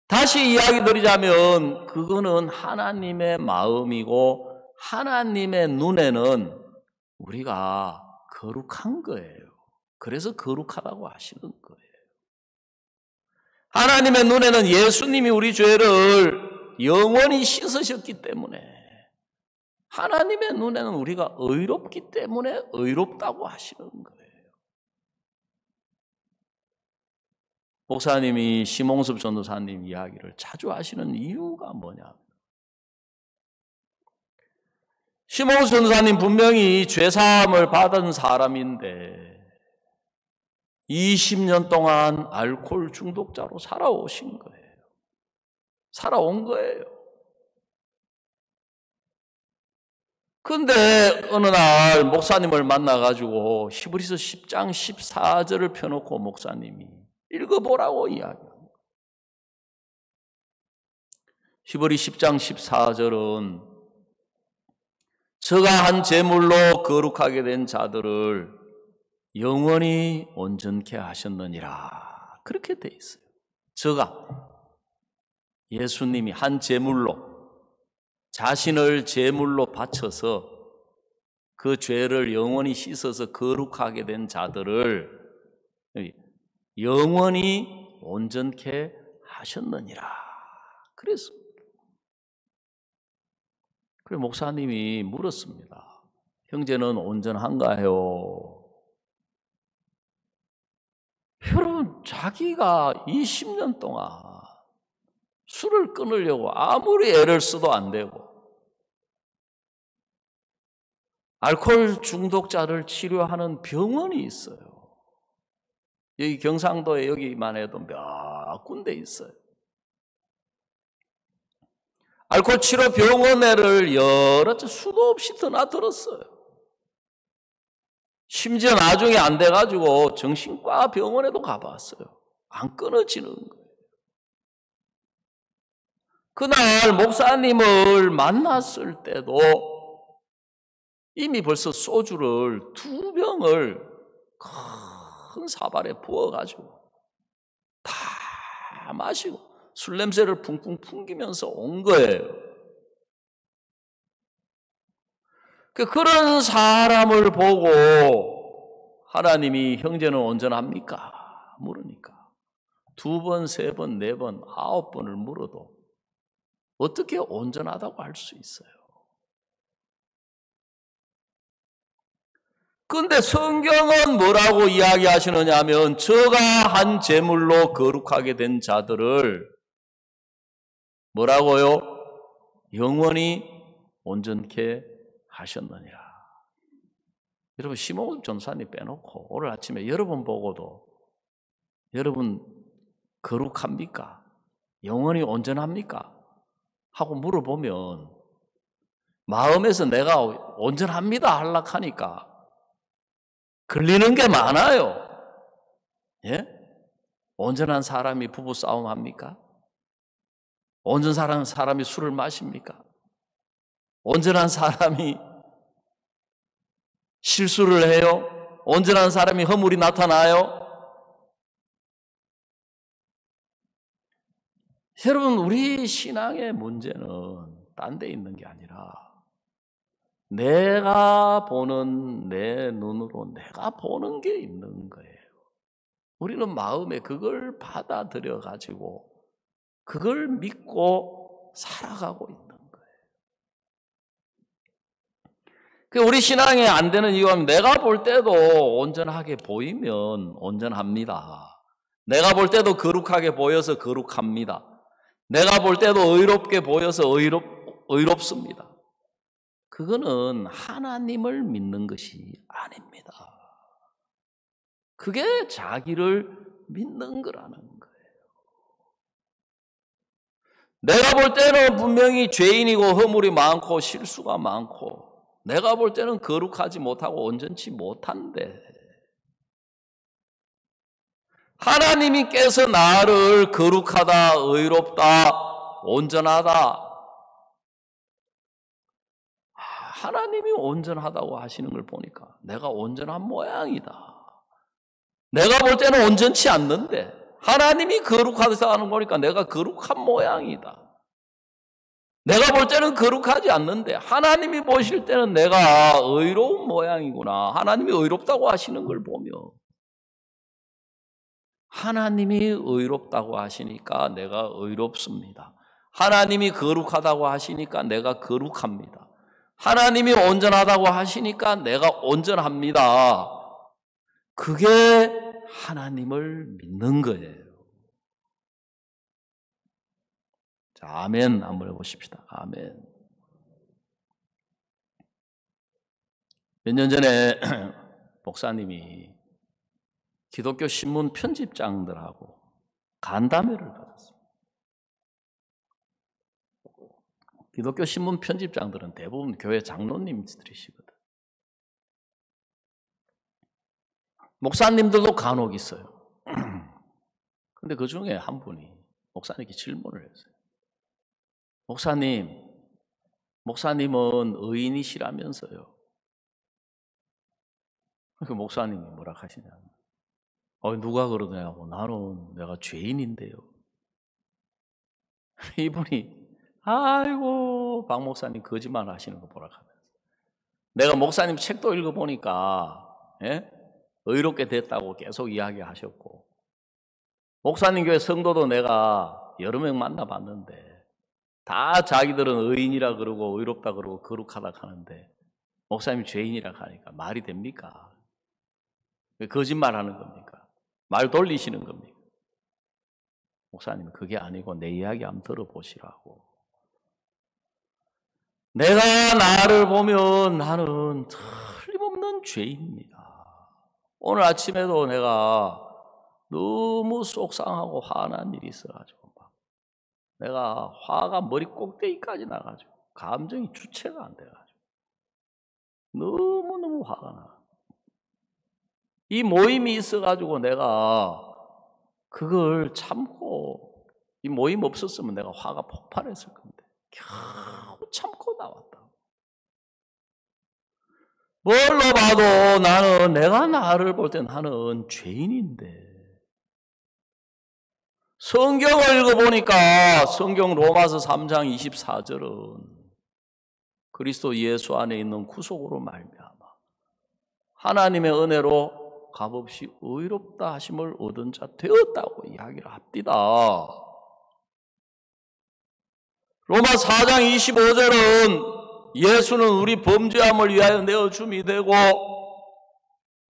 다시 이야기 드리자면 그거는 하나님의 마음이고 하나님의 눈에는 우리가 거룩한 거예요. 그래서 거룩하다고 하시는 거예요. 하나님의 눈에는 예수님이 우리 죄를 영원히 씻으셨기 때문에 하나님의 눈에는 우리가 의롭기 때문에 의롭다고 하시는 거예요. 목사님이 심홍섭 전도사님 이야기를 자주 하시는 이유가 뭐냐? 심홍섭 전도사님 분명히 죄사함을 받은 사람인데 20년 동안 알코올 중독자로 살아오신 거예요. 살아온 거예요. 근데 어느 날 목사님을 만나가지고 히브리서 10장 14절을 펴놓고 목사님이 읽어보라고 이야기합니다. 히브리 10장 14절은 저가 한 제물로 거룩하게 된 자들을 영원히 온전케 하셨느니라. 그렇게 돼 있어요. 저가 예수님이 한 제물로 자신을 제물로 바쳐서 그 죄를 영원히 씻어서 거룩하게 된 자들을 영원히 온전케 하셨느니라. 그래서 목사님이 물었습니다. 형제는 온전한가요? 여러분, 자기가 20년 동안 술을 끊으려고 아무리 애를 써도 안 되고 알코올 중독자를 치료하는 병원이 있어요. 여기 경상도에 여기만 해도 몇 군데 있어요. 알코올 치료 병원에를 여러 수도 없이 드나들었어요. 심지어 나중에 안 돼가지고 정신과 병원에도 가봤어요. 안 끊어지는 거예요. 그날 목사님을 만났을 때도 이미 벌써 소주를 2병을 큰 사발에 부어가지고 다 마시고 술 냄새를 쿵쿵 풍기면서 온 거예요. 그런 사람을 보고 하나님이 형제는 온전합니까? 물으니까 2번, 3번, 4번, 9번을 물어도 어떻게 온전하다고 할 수 있어요? 그런데 성경은 뭐라고 이야기하시느냐 하면 저가 한 제물로 거룩하게 된 자들을 뭐라고요? 영원히 온전케 하셨느니라. 여러분, 심홍섭 전사님 빼놓고 오늘 아침에 여러분 보고도 여러분 거룩합니까? 영원히 온전합니까? 하고 물어보면 마음에서 내가 온전합니다 하려고 하니까 걸리는 게 많아요. 예? 온전한 사람이 부부싸움 합니까? 온전한 사람이 술을 마십니까? 온전한 사람이 실수를 해요? 온전한 사람이 허물이 나타나요? 여러분, 우리 신앙의 문제는 딴 데 있는 게 아니라 내가 보는 내 눈으로 내가 보는 게 있는 거예요. 우리는 마음에 그걸 받아들여 가지고 그걸 믿고 살아가고 있는 거예요. 우리 신앙이 안 되는 이유가 내가 볼 때도 온전하게 보이면 온전합니다. 내가 볼 때도 거룩하게 보여서 거룩합니다. 내가 볼 때도 의롭게 보여서 의롭습니다. 그거는 하나님을 믿는 것이 아닙니다. 그게 자기를 믿는 거라는 거예요. 내가 볼 때는 분명히 죄인이고 허물이 많고 실수가 많고 내가 볼 때는 거룩하지 못하고 온전치 못한데 하나님께서 나를 거룩하다, 의롭다, 온전하다, 하나님이 온전하다고 하시는 걸 보니까 내가 온전한 모양이다. 내가 볼 때는 온전치 않는데 하나님이 거룩하다고 하는 거니까 내가 거룩한 모양이다. 내가 볼 때는 거룩하지 않는데 하나님이 보실 때는 내가 의로운 모양이구나. 하나님이 의롭다고 하시는 걸 보며 하나님이 의롭다고 하시니까 내가 의롭습니다. 하나님이 거룩하다고 하시니까 내가 거룩합니다. 하나님이 온전하다고 하시니까 내가 온전합니다. 그게 하나님을 믿는 거예요. 자, 아멘 한번 해보십시다. 아멘. 몇 년 전에 목사님이 기독교 신문 편집장들하고 간담회를 가졌습니다. 기독교 신문 편집장들은 대부분 교회 장로님들이시거든. 목사님들도 간혹 있어요. 근데 그 중에 한 분이 목사님께 질문을 했어요. 목사님은 의인이시라면서요. 그 목사님이 뭐라 하시냐면 누가 그러냐고. 나는 내가 죄인인데요. 이분이 아이고 박 목사님 거짓말 하시는 거 보라 하면서 내가 목사님 책도 읽어보니까 의롭게 됐다고 계속 이야기하셨고 목사님 교회 성도도 내가 여러 명 만나봤는데 다 자기들은 의인이라 그러고 의롭다 그러고 거룩하다 하는데 목사님이 죄인이라 하니까 말이 됩니까? 거짓말하는 겁니까? 말 돌리시는 겁니까? 목사님 그게 아니고 내 이야기 한번 들어보시라고. 내가 나를 보면 나는 틀림없는 죄인입니다. 오늘 아침에도 내가 너무 속상하고 화난 일이 있어가지고 내가 화가 머리 꼭대기까지 나가지고 감정이 주체가 안 돼가지고 너무너무 화가 나. 이 모임이 있어가지고 내가 그걸 참고 이 모임 없었으면 내가 화가 폭발했을 건데 겨우 참고 나왔다. 뭘로 봐도 내가 나를 볼 때 나는 죄인인데 성경을 읽어보니까 성경 로마서 3장 24절은 그리스도 예수 안에 있는 구속으로 말미암아 하나님의 은혜로 값없이 의롭다 하심을 얻은 자 되었다고 이야기를 합니다. 로마 4장 25절은 예수는 우리 범죄함을 위하여 내어줌이 되고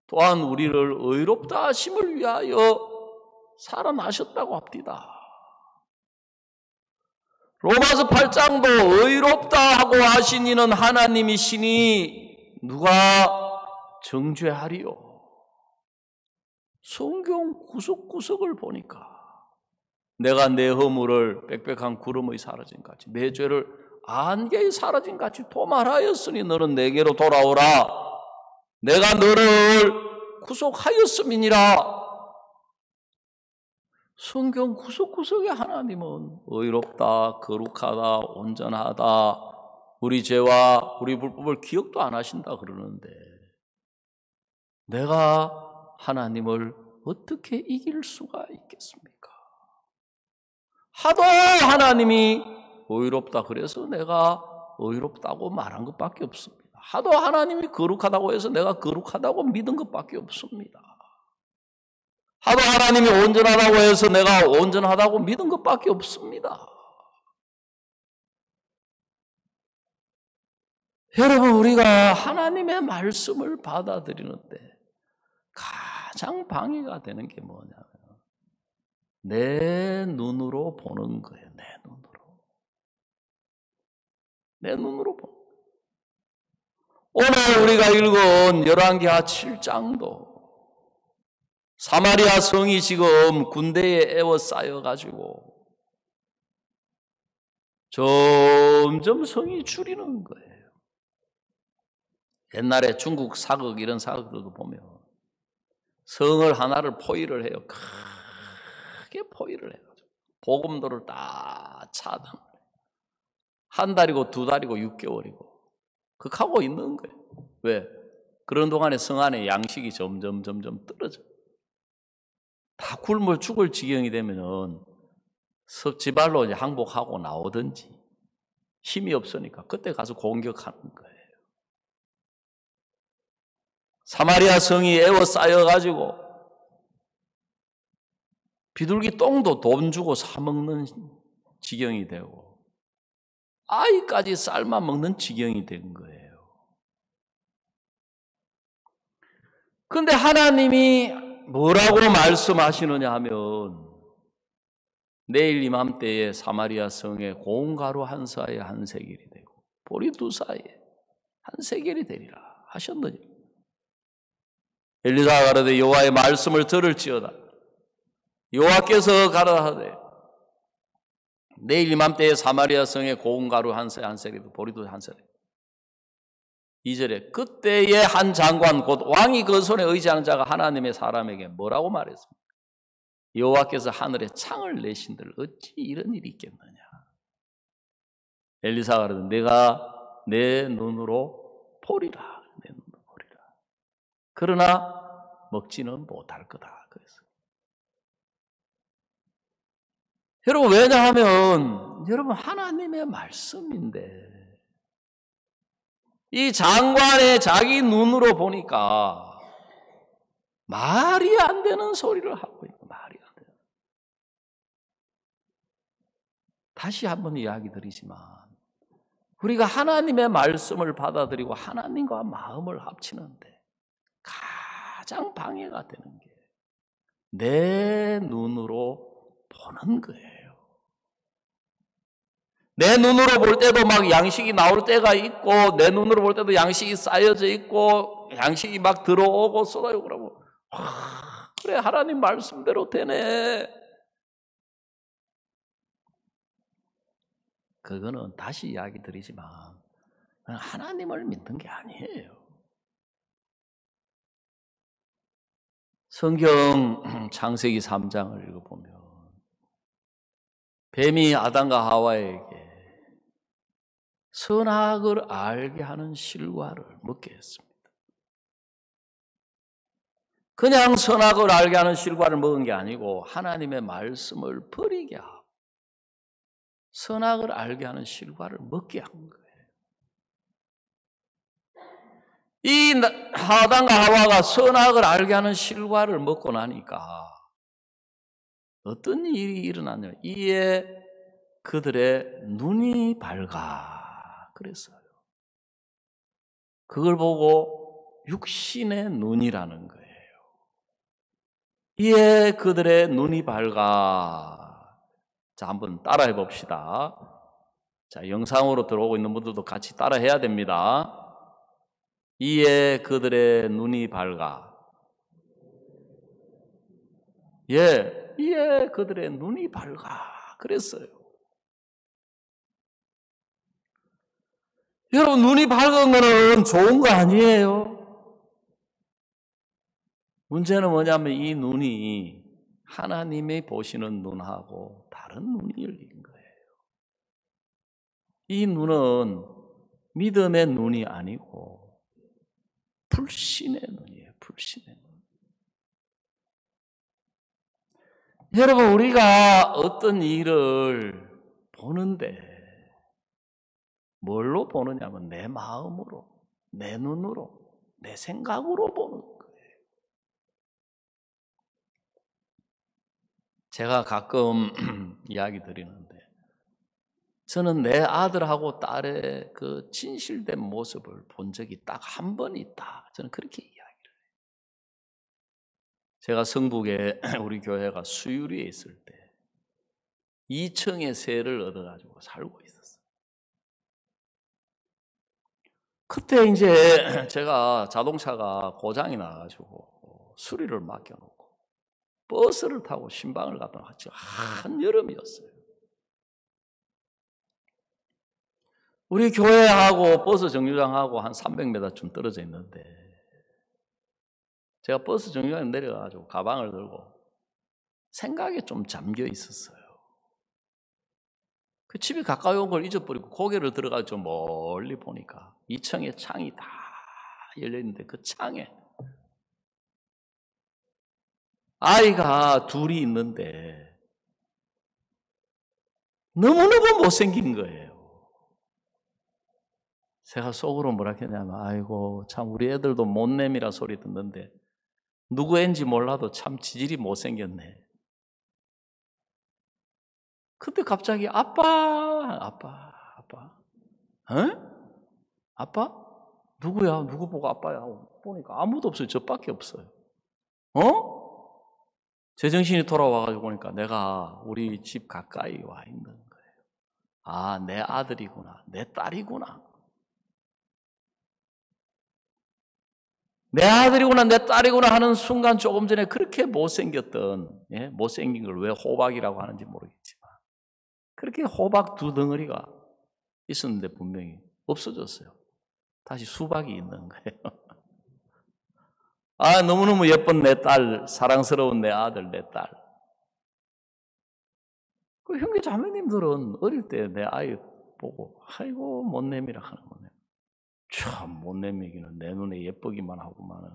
또한 우리를 의롭다 하심을 위하여 살아나셨다고 합니다. 로마서 8장도 의롭다 하고 하신 이는 하나님이시니 누가 정죄하리요. 성경 구석구석을 보니까 내가 내 허물을 빽빽한 구름의 사라진 같이 내 죄를 안개의 사라진 같이 도말하였으니 너는 내게로 돌아오라. 내가 너를 구속하였음이니라. 성경 구석구석에 하나님은 의롭다, 거룩하다, 온전하다, 우리 죄와 우리 불법을 기억도 안 하신다 그러는데 내가 하나님을 어떻게 이길 수가 있겠습니까? 하도 하나님이 의롭다 그래서 내가 의롭다고 말한 것밖에 없습니다. 하도 하나님이 거룩하다고 해서 내가 거룩하다고 믿은 것밖에 없습니다. 하도 하나님이 온전하다고 해서 내가 온전하다고 믿은 것밖에 없습니다. 여러분, 우리가 하나님의 말씀을 받아들이는데 가장 방해가 되는 게 뭐냐면 내 눈으로 보는 거예요. 내 눈으로 보는 거예요. 오늘 우리가 읽은 열왕기하 7장도 사마리아 성이 지금 군대에 에워싸여가지고 점점 성이 줄이는 거예요. 옛날에 중국 사극 이런 사극들도 보면 성을 하나를 포위를 해요. 크게 포위를 해요. 보금도를 다 차단. 한 달이고 두 달이고 6개월이고 그렇게 하고 있는 거예요. 왜? 그런 동안에 성 안에 양식이 점점 떨어져. 다 굶어 죽을 지경이 되면은 섭지발로 이제 항복하고 나오든지 힘이 없으니까 그때 가서 공격하는 거예요. 사마리아 성이 에워싸여가지고 비둘기 똥도 돈 주고 사 먹는 지경이 되고 아이까지 삶아 먹는 지경이 된 거예요. 그런데 하나님이 뭐라고 말씀하시느냐 하면 내일 이맘때에 사마리아 성에 고운 가루 한 사에 한 세겔이 되고 보리 두 사에 한 세겔이 되리라 하셨느니 엘리사가 가라되 여호와의 말씀을 들을지어다. 여호와께서 가라하되 내일 이맘때에 사마리아 성에 고운 가루 한 세 한 세겔 보리도 한 세겔. 2절에 그때의 한 장관 곧 왕이 그 손에 의지하는 자가 하나님의 사람에게 뭐라고 말했습니까? 여호와께서 하늘에 창을 내신들 어찌 이런 일이 있겠느냐. 엘리사가 그러더니 내가 내 눈으로 보리라. 내 눈으로 보리라. 그러나 먹지는 못할 거다. 그래서 여러분, 왜냐하면 여러분 하나님의 말씀인데 이 장관의 자기 눈으로 보니까 말이 안 되는 소리를 하고 있고 말이 안 돼요. 다시 한번 이야기 드리지만 우리가 하나님의 말씀을 받아들이고 하나님과 마음을 합치는데 가장 방해가 되는 게 내 눈으로 보는 거예요. 내 눈으로 볼 때도 막 양식이 나올 때가 있고 내 눈으로 볼 때도 양식이 쌓여져 있고 양식이 막 들어오고 쏟아지고 그러면 그래 하나님 말씀대로 되네. 그거는 다시 이야기 드리지만 하나님을 믿는 게 아니에요. 성경 창세기 3장을 읽어보면 뱀이 아담과 하와에게 선악을 알게 하는 실과를 먹게 했습니다. 그냥 선악을 알게 하는 실과를 먹은 게 아니고 하나님의 말씀을 버리게 하고 선악을 알게 하는 실과를 먹게 한 거예요. 이 아담과 하와가 선악을 알게 하는 실과를 먹고 나니까 어떤 일이 일어났냐? 이에 그들의 눈이 밝아 그랬어요. 그걸 보고 육신의 눈이라는 거예요. 이에 그들의 눈이 밝아. 자, 한번 따라해 봅시다. 자, 영상으로 들어오고 있는 분들도 같이 따라해야 됩니다. 이에 그들의 눈이 밝아. 예, 이에 그들의 눈이 밝아. 그랬어요. 여러분, 눈이 밝은 거는 좋은 거 아니에요? 문제는 뭐냐면 이 눈이 하나님이 보시는 눈하고 다른 눈이 열린 거예요. 이 눈은 믿음의 눈이 아니고 불신의 눈이에요. 불신의 눈. 여러분, 우리가 어떤 일을 보는데 뭘로 보느냐면 내 마음으로, 내 눈으로, 내 생각으로 보는 거예요. 제가 가끔 이야기 드리는데 저는 내 아들하고 딸의 그 진실된 모습을 본 적이 딱 한 번 있다. 저는 그렇게 이야기를 해요. 제가 성북에 우리 교회가 수유리에 있을 때 2층의 세를 얻어가지고 살고 있었어요. 그때 이제 제가 자동차가 고장이 나가지고 수리를 맡겨놓고 버스를 타고 신방을 갔다 왔죠. 한여름이었어요. 우리 교회하고 버스 정류장하고 한 300m쯤 떨어져 있는데 제가 버스 정류장에 내려가지고 가방을 들고 생각에 좀 잠겨 있었어요. 그 집이 가까이 온 걸 잊어버리고 고개를 들어가서 멀리 보니까 2층에 창이 다 열려있는데 그 창에 아이가 둘이 있는데 너무너무 못생긴 거예요. 제가 속으로 뭐라 했냐면 아이고 참 우리 애들도 못냄이라 소리 듣는데 누구 애인지 몰라도 참 지질이 못생겼네. 그때 갑자기 아빠 아빠? 누구야? 누구 보고 아빠야? 보니까 아무도 없어요. 저밖에 없어요. 제정신이 돌아와가지고 보니까 내가 우리 집 가까이 와 있는 거예요. 아, 내 아들이구나. 내 딸이구나. 내 아들이구나, 내 딸이구나 하는 순간 조금 전에 그렇게 못생겼던, 못생긴 걸 왜 호박이라고 하는지 모르겠지만, 그렇게 호박 두 덩어리가 있었는데 분명히 없어졌어요. 다시 수박이 있는 거예요. 아, 너무너무 예쁜 내 딸, 사랑스러운 내 아들, 내 딸. 그 형제 자매님들은 어릴 때 내 아이 보고, 아이고, 못내미라 하는 거네. 참, 못내미기는 내 눈에 예쁘기만 하구만은.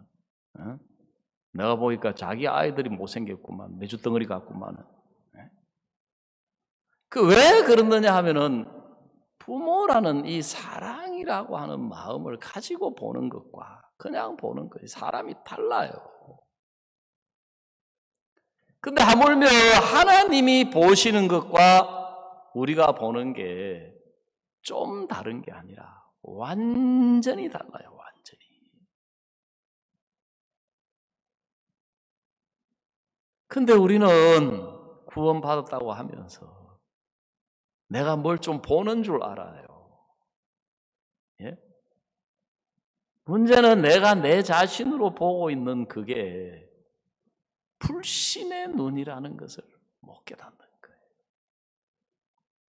어? 내가 보니까 자기 아이들이 못생겼구만. 메주 덩어리 같구만은. 그 왜 그러느냐 하면은 부모라는 이 사랑이라고 하는 마음을 가지고 보는 것과 그냥 보는 거예요. 사람이 달라요. 근데 하물며 하나님이 보시는 것과 우리가 보는 게 좀 다른 게 아니라 완전히 달라요. 완전히. 근데 우리는 구원받았다고 하면서 내가 뭘 좀 보는 줄 알아요. 예? 문제는 내가 내 자신으로 보고 있는 그게 불신의 눈이라는 것을 못 깨닫는 거예요.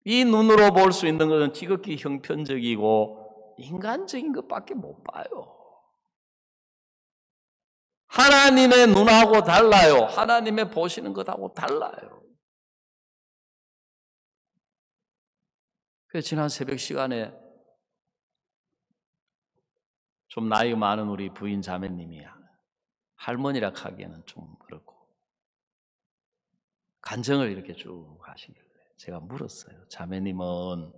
이 눈으로 볼 수 있는 것은 지극히 형편적이고 인간적인 것밖에 못 봐요. 하나님의 눈하고 달라요. 하나님의 보시는 것하고 달라요. 그래서 지난 새벽 시간에 좀 나이 많은 우리 부인 자매님이 할머니라 하기에는 좀 그렇고 간증을 이렇게 쭉 하시길래 제가 물었어요. 자매님은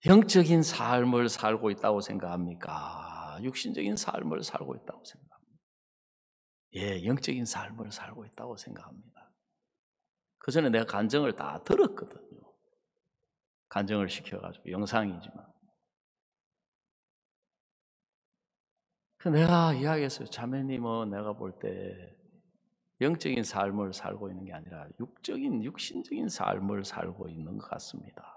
영적인 삶을 살고 있다고 생각합니까? 육신적인 삶을 살고 있다고 생각합니다. 예, 영적인 삶을 살고 있다고 생각합니다. 그 전에 내가 간증을 다 들었거든요. 간증을 시켜가지고 영상이지만. 내가 이야기했어요. 자매님은 내가 볼 때 영적인 삶을 살고 있는 게 아니라 육신적인 삶을 살고 있는 것 같습니다.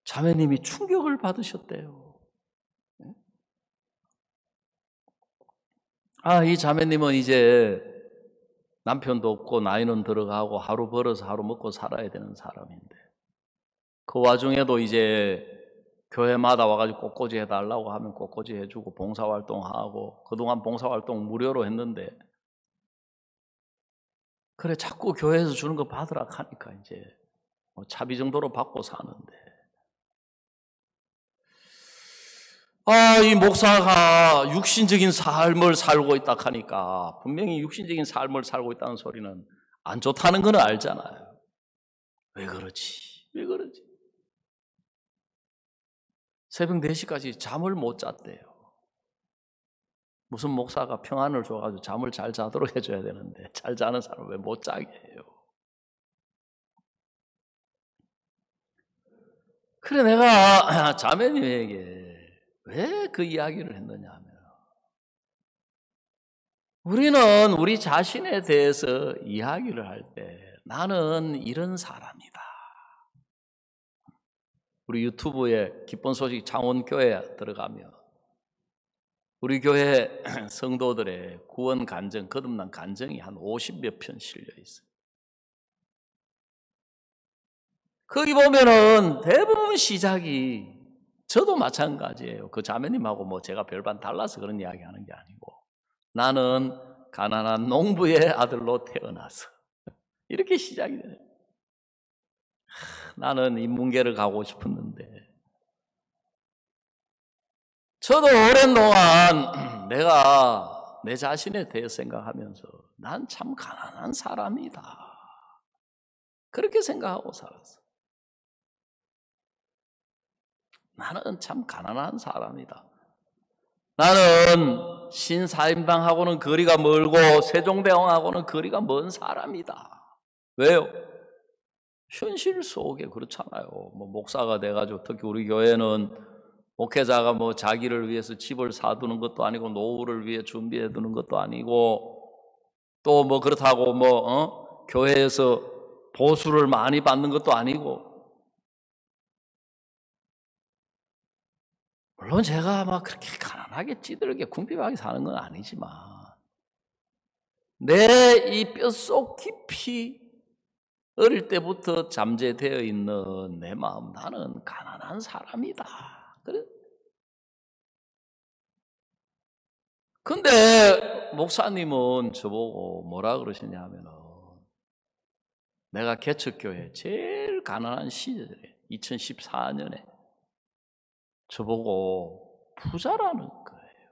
자매님이 충격을 받으셨대요. 이 자매님은 이제 남편도 없고 나이는 들어가고 하루 벌어서 하루 먹고 살아야 되는 사람인데 그 와중에도 이제 교회마다 와가지고 꽃꽂이 해달라고 하면 꽃꽂이 해주고 봉사활동하고, 그동안 봉사활동 무료로 했는데, 그래 자꾸 교회에서 주는 거 받으라 하니까 이제 뭐 차비 정도로 받고 사는데, 이 목사가 육신적인 삶을 살고 있다 하니까, 분명히 육신적인 삶을 살고 있다는 소리는 안 좋다는 건 알잖아요. 왜 그러지? 왜 그러지? 새벽 4시까지 잠을 못 잤대요. 무슨 목사가 평안을 줘가지고 잠을 잘 자도록 해줘야 되는데, 잘 자는 사람을 왜 못 자게 해요? 그래 내가 자매님에게 왜 그 이야기를 했느냐 하면, 우리는 우리 자신에 대해서 이야기를 할 때 나는 이런 사람이다. 우리 유튜브에 기쁜 소식 창원교회 들어가면 우리 교회 성도들의 구원 간증, 거듭난 간증이 한 50몇 편 실려 있어요. 거기 보면은 대부분 시작이, 저도 마찬가지예요. 그 자매님하고 뭐 제가 별반 달라서 그런 이야기 하는 게 아니고, 나는 가난한 농부의 아들로 태어나서 이렇게 시작이 돼요. 나는 인문계를 가고 싶었는데, 저도 오랜 동안 내가 내 자신에 대해 생각하면서 난 참 가난한 사람이다, 그렇게 생각하고 살았어. 나는 참 가난한 사람이다. 나는 신사임당하고는 거리가 멀고 세종대왕하고는 거리가 먼 사람이다. 왜요? 현실 속에 그렇잖아요. 뭐 목사가 돼가지고, 특히 우리 교회는 목회자가 뭐 자기를 위해서 집을 사두는 것도 아니고 노후를 위해 준비해 두는 것도 아니고, 또 뭐 그렇다고 교회에서 보수를 많이 받는 것도 아니고, 물론 제가 막 그렇게 가난하게 찌들게 궁핍하게 사는 건 아니지만, 내 이 뼛속 깊이 어릴 때부터 잠재되어 있는 내 마음, 나는 가난한 사람이다. 그래. 근데 목사님은 저보고 뭐라 그러시냐 하면은, 내가 개척교회 제일 가난한 시절에 2014년에 저보고 부자라는 거예요.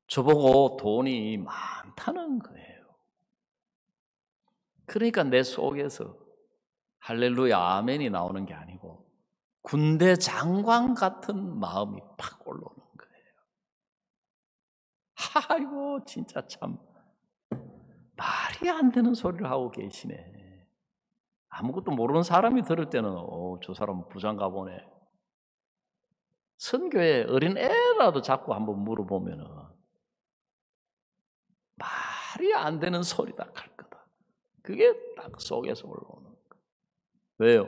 저보고 돈이 많다는 거예요. 그러니까 내 속에서 할렐루야 아멘이 나오는 게 아니고 군대 장관 같은 마음이 팍 올라오는 거예요. 아이고 진짜 참 말이 안 되는 소리를 하고 계시네. 아무것도 모르는 사람이 들을 때는 저 사람 부자인가 보네. 선교에 어린애라도 자꾸 한번 물어보면은 말이 안 되는 소리다 할 거다. 그게 딱 속에서 올라오는 거예요. 왜요?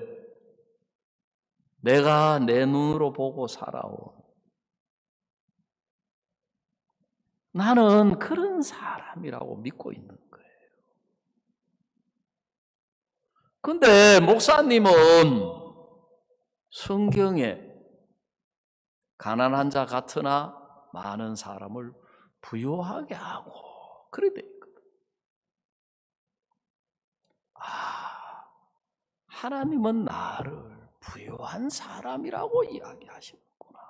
내가 내 눈으로 보고 살아온, 나는 그런 사람이라고 믿고 있는 거예요. 근데 목사님은 성경에 가난한 자 같으나 많은 사람을 부유하게 하고 그래 돼 있거든. 하나님은 나를 부유한 사람이라고 이야기하시는구나.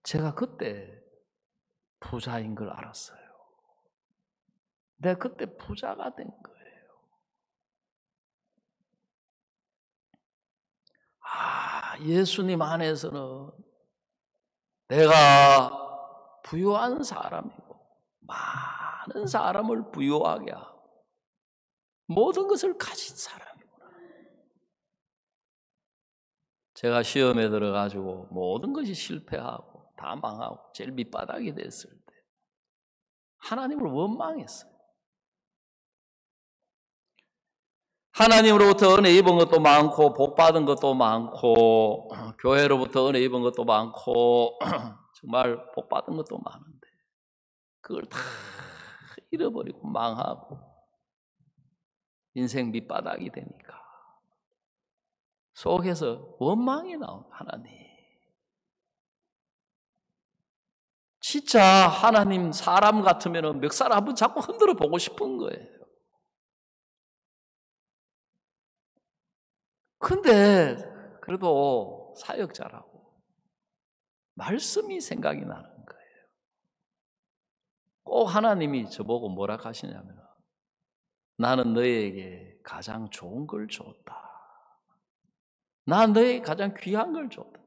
제가 그때 부자인 걸 알았어요. 내가 그때 부자가 된 거예요. 예수님 안에서는 내가 부유한 사람이고 많은 사람을 부유하게 하고 모든 것을 가진 사람이구나. 제가 시험에 들어가지고 모든 것이 실패하고 다 망하고 제일 밑바닥이 됐을 때 하나님을 원망했어요. 하나님으로부터 은혜 입은 것도 많고 복 받은 것도 많고 교회로부터 은혜 입은 것도 많고 정말 복 받은 것도 많은데 그걸 다 잃어버리고 망하고 인생 밑바닥이 되니까 속에서 원망이 나온 하나님. 진짜 하나님 사람 같으면 멱살 한번 잡고 흔들어 보고 싶은 거예요. 근데 그래도 사역자라고 말씀이 생각이 나는 거예요. 꼭 하나님이 저보고 뭐라 하시냐면 나는 너에게 가장 좋은 걸 줬다. 난 너에게 가장 귀한 걸 줬다.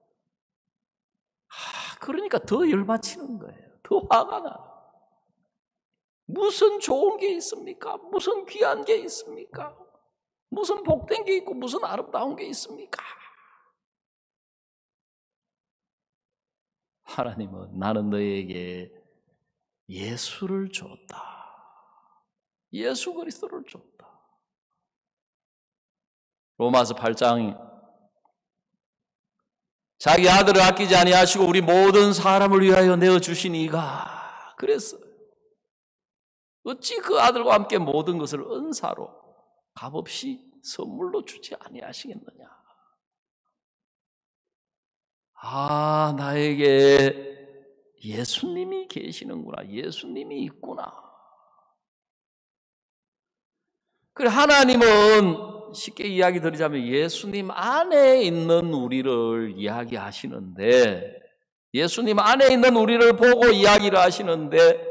그러니까 더 열받치는 거예요. 더 화가 나. 무슨 좋은 게 있습니까? 무슨 귀한 게 있습니까? 무슨 복된 게 있고 무슨 아름다운 게 있습니까? 하나님은 나는 너에게 예수를 줬다. 예수 그리스도를 줬다. 로마서 8장 자기 아들을 아끼지 아니하시고 우리 모든 사람을 위하여 내어주신 이가 그랬어요. 어찌 그 아들과 함께 모든 것을 은사로 값없이 선물로 주지 아니하시겠느냐. 나에게 예수님이 계시는구나. 예수님이 있구나. 그래 하나님은 쉽게 이야기 드리자면 예수님 안에 있는 우리를 이야기하시는데 예수님 안에 있는 우리를 보고 이야기를 하시는데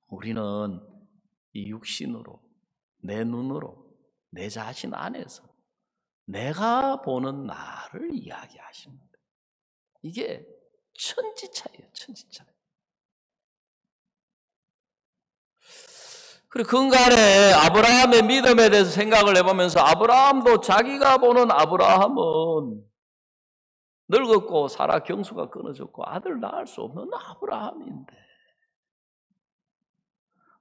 우리는 이 육신으로 내 눈으로 내 자신 안에서 내가 보는 나를 이야기하시는 거예요. 이게 천지차이에요. 천지차이. 그리고 근간에 아브라함의 믿음에 대해서 생각을 해보면서 아브라함도 자기가 보는 아브라함은 늙었고 사라 경수가 끊어졌고 아들 낳을 수 없는 아브라함인데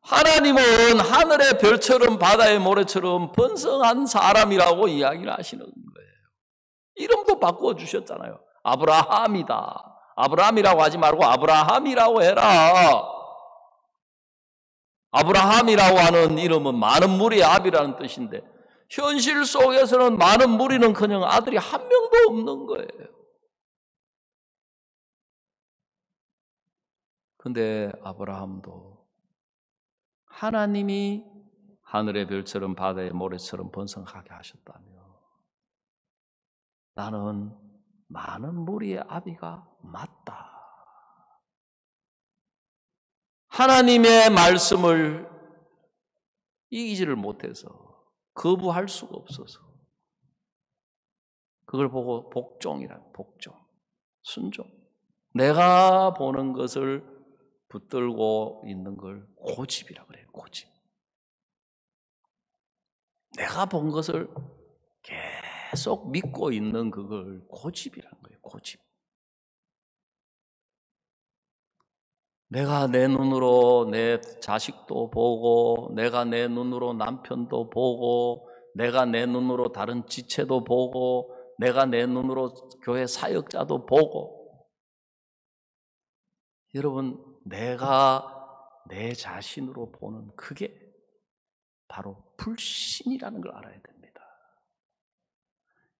하나님은 하늘의 별처럼 바다의 모래처럼 번성한 사람이라고 이야기를 하시는 거예요. 이름도 바꾸어 주셨잖아요. 아브라함이다. 아브라함이라고 하지 말고 아브라함이라고 해라. 아브라함이라고 하는 이름은 많은 무리의 아비라는 뜻인데 현실 속에서는 많은 무리는커녕 아들이 한 명도 없는 거예요. 근데 아브라함도 하나님이 하늘의 별처럼 바다의 모래처럼 번성하게 하셨다며 나는 많은 무리의 아비가 맞다. 하나님의 말씀을 이기지를 못해서 거부할 수가 없어서 그걸 보고 복종이라 복종, 순종. 내가 보는 것을 붙들고 있는 걸 고집이라고 그래요. 고집. 내가 본 것을 계속 믿고 있는 그걸 고집이라는 거예요. 고집. 내가 내 눈으로 내 자식도 보고 내가 내 눈으로 남편도 보고 내가 내 눈으로 다른 지체도 보고 내가 내 눈으로 교회 사역자도 보고 여러분 내가 내 자신으로 보는 그게 바로 불신이라는 걸 알아야 됩니다.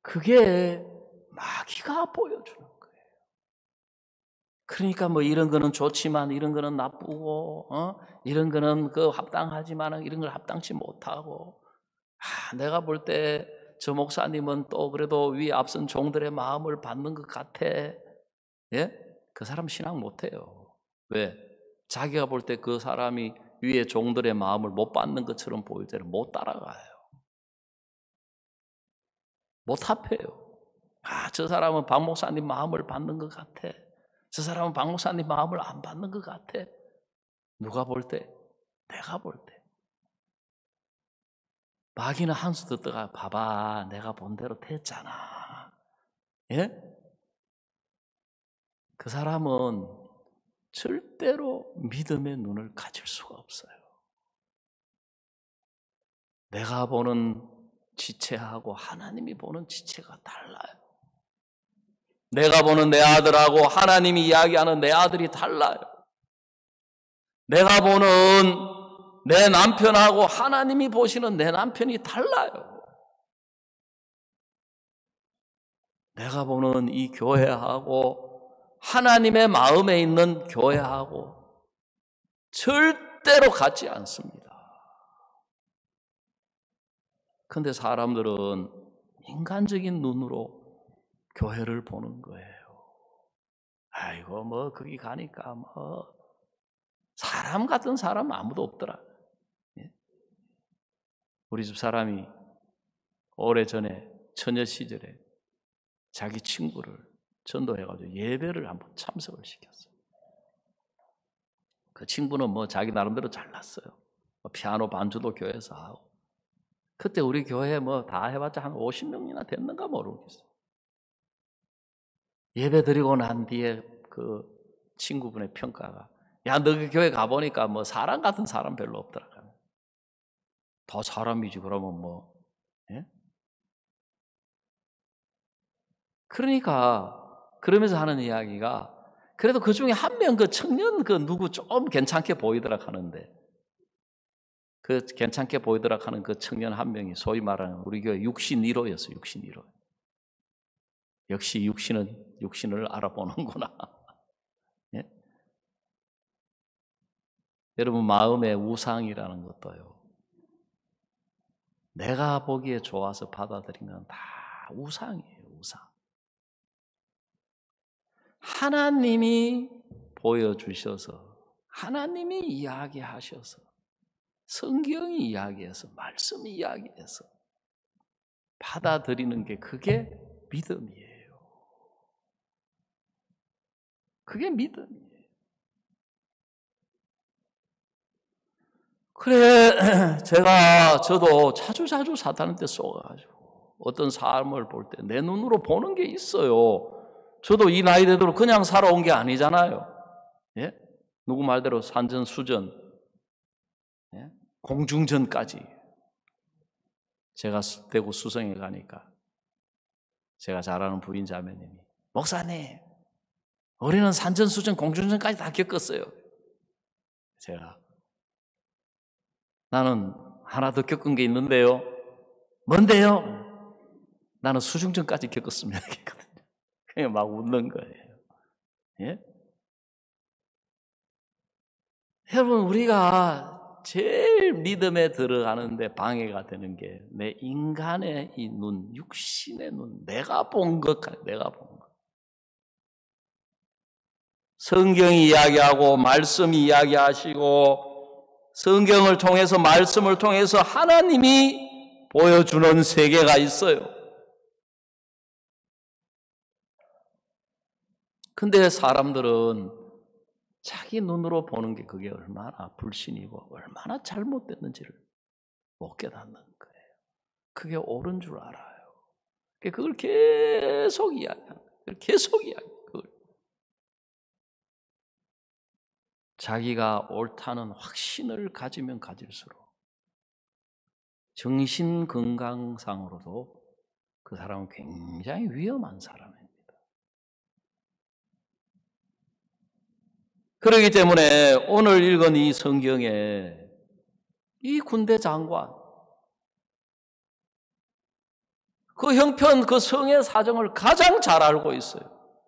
그게 마귀가 보여주는 거예요. 그러니까 뭐 이런 거는 좋지만 이런 거는 나쁘고 이런 거는 그 합당하지만 이런 걸 합당치 못하고 내가 볼 때 저 목사님은 또 그래도 위 앞선 종들의 마음을 받는 것 같아. 예? 그 사람 신앙 못해요. 왜? 자기가 볼 때 그 사람이 위에 종들의 마음을 못 받는 것처럼 보일 때는 못 따라가요. 못 합해요. 저 사람은 박 목사님 마음을 받는 것 같아. 저 사람은 박 목사님 마음을 안 받는 것 같아. 누가 볼 때? 내가 볼 때. 마귀는 한 수 듣다가 봐봐 내가 본 대로 됐잖아. 예? 그 사람은 절대로 믿음의 눈을 가질 수가 없어요. 내가 보는 지체하고 하나님이 보는 지체가 달라요. 내가 보는 내 아들하고 하나님이 이야기하는 내 아들이 달라요. 내가 보는 내 남편하고 하나님이 보시는 내 남편이 달라요. 내가 보는 이 교회하고 하나님의 마음에 있는 교회하고 절대로 같지 않습니다. 그런데 사람들은 인간적인 눈으로 교회를 보는 거예요. 아이고 뭐 거기 가니까 뭐 사람 같은 사람 아무도 없더라. 우리 집 사람이 오래전에 처녀 시절에 자기 친구를 전도해가지고 예배를 한번 참석을 시켰어요. 그 친구는 뭐 자기 나름대로 잘났어요. 피아노 반주도 교회에서 하고. 그때 우리 교회에 뭐 다 해봤자 한 50명이나 됐는가 모르겠어요. 예배 드리고 난 뒤에 그 친구분의 평가가, 야, 너 그 교회 가보니까 뭐 사람 같은 사람 별로 없더라. 더 사람이지 그러면 뭐. 예? 그러니까 그러면서 하는 이야기가, 그래도 그 중에 한 명 그 청년 그 누구 좀 괜찮게 보이더라 하는데, 그 괜찮게 보이더라 하는 그 청년 한 명이 소위 말하는 우리 교회 육신 1호였어요. 육신 1호. 역시 육신은 육신을 알아보는구나. 예? 여러분, 마음의 우상이라는 것도요, 내가 보기에 좋아서 받아들인 건 다 우상이에요. 우상. 하나님이 보여주셔서, 하나님이 이야기하셔서, 성경이 이야기해서, 말씀이 이야기해서 받아들이는 게, 그게 믿음이에요. 그게 믿음이에요. 그래, 저도 자주 사탄한테 쏘가지고 어떤 사람을 볼 때 내 눈으로 보는 게 있어요. 저도 이 나이 되도록 그냥 살아온 게 아니잖아요. 예? 누구 말대로 산전수전, 예? 공중전까지. 제가 대구 수성에 가니까 제가 잘 아는 부인 자매님이, 목사님, 우리는 산전수전, 공중전까지 다 겪었어요. 제가, 나는 하나 더 겪은 게 있는데요. 뭔데요? 나는 수중전까지 겪었습니다. 그냥 막 웃는 거예요. 예? 여러분, 우리가 제일 믿음에 들어가는데 방해가 되는 게 내 인간의 이 눈, 육신의 눈, 내가 본 것, 내가 본 것. 성경이 이야기하고 말씀이 이야기하시고, 성경을 통해서, 말씀을 통해서 하나님이 보여주는 세계가 있어요. 근데 사람들은 자기 눈으로 보는 게 그게 얼마나 불신이고 얼마나 잘못됐는지를 못 깨닫는 거예요. 그게 옳은 줄 알아요. 그걸 계속 이야기하는 거예요. 계속 이야기해요. 자기가 옳다는 확신을 가지면 가질수록 정신 건강상으로도 그 사람은 굉장히 위험한 사람입니다. 그렇기 때문에 오늘 읽은 이 성경에 이 군대 장관, 그 형편, 그 성의 사정을 가장 잘 알고 있어요.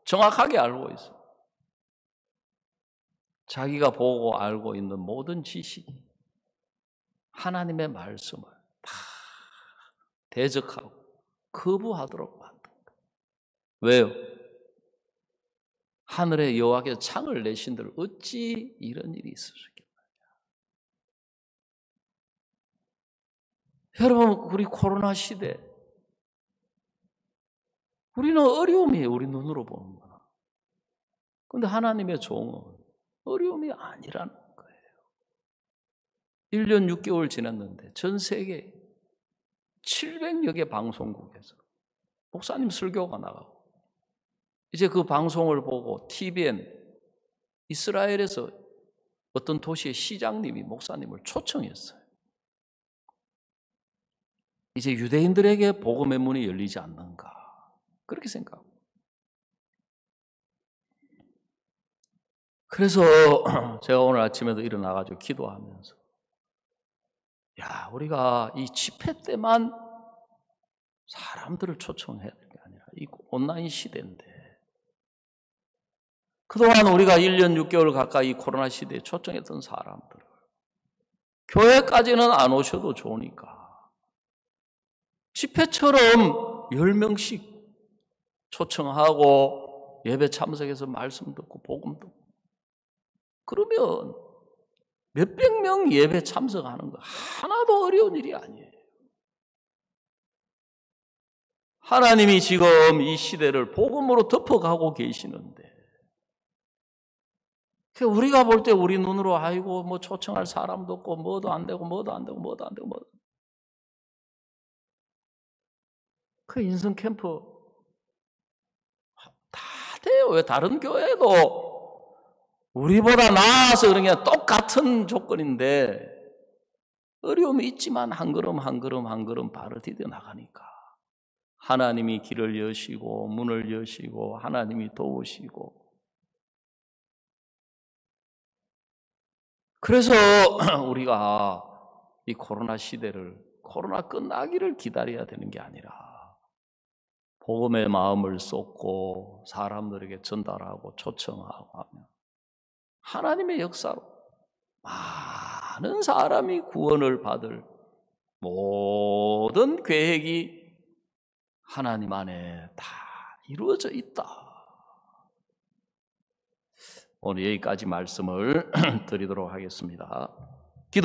정확하게 알고 있어요. 자기가 보고 알고 있는 모든 지식이 하나님의 말씀을 다 대적하고 거부하도록 만든 거예요. 왜요? 하늘의 여호와께서 창을 내신들 어찌 이런 일이 있을 수 있겠느냐. 여러분, 우리 코로나 시대, 우리는 어려움이에요. 우리 눈으로 보는 거나. 그런데 하나님의 종은 어려움이 아니라는 거예요. 1년 6개월 지났는데 전 세계 700여 개 방송국에서 목사님 설교가 나가고, 이제 그 방송을 보고 TVN, 이스라엘에서 어떤 도시의 시장님이 목사님을 초청했어요. 이제 유대인들에게 복음의 문이 열리지 않는가, 그렇게 생각하고. 그래서 제가 오늘 아침에도 일어나가지고 기도하면서, 야, 우리가 이 집회 때만 사람들을 초청해야 될 게 아니라 이 온라인 시대인데. 그동안 우리가 1년 6개월 가까이 코로나 시대에 초청했던 사람들, 교회까지는 안 오셔도 좋으니까 집회처럼 10명씩 초청하고 예배 참석해서 말씀 듣고 복음 듣고, 그러면 몇백 명 예배 참석하는 거 하나도 어려운 일이 아니에요. 하나님이 지금 이 시대를 복음으로 덮어가고 계시는데, 우리가 볼 때 우리 눈으로 아이고 뭐 초청할 사람도 없고 뭐도 안 되고 뭐도 안 되고 뭐도 안 되고 뭐도. 그 인성 캠프 다 돼요. 왜 다른 교회도 우리보다 나아서 그런 게 똑같은 조건인데 어려움이 있지만 한 걸음 한 걸음 한 걸음 발을 디뎌 나가니까 하나님이 길을 여시고 문을 여시고 하나님이 도우시고, 그래서 우리가 이 코로나 시대를, 코로나 끝나기를 기다려야 되는 게 아니라 복음의 마음을 쏟고 사람들에게 전달하고 초청하고 하면 하나님의 역사로 많은 사람이 구원을 받을 모든 계획이 하나님 안에 다 이루어져 있다. 오늘 여기까지 말씀을 드리도록 하겠습니다.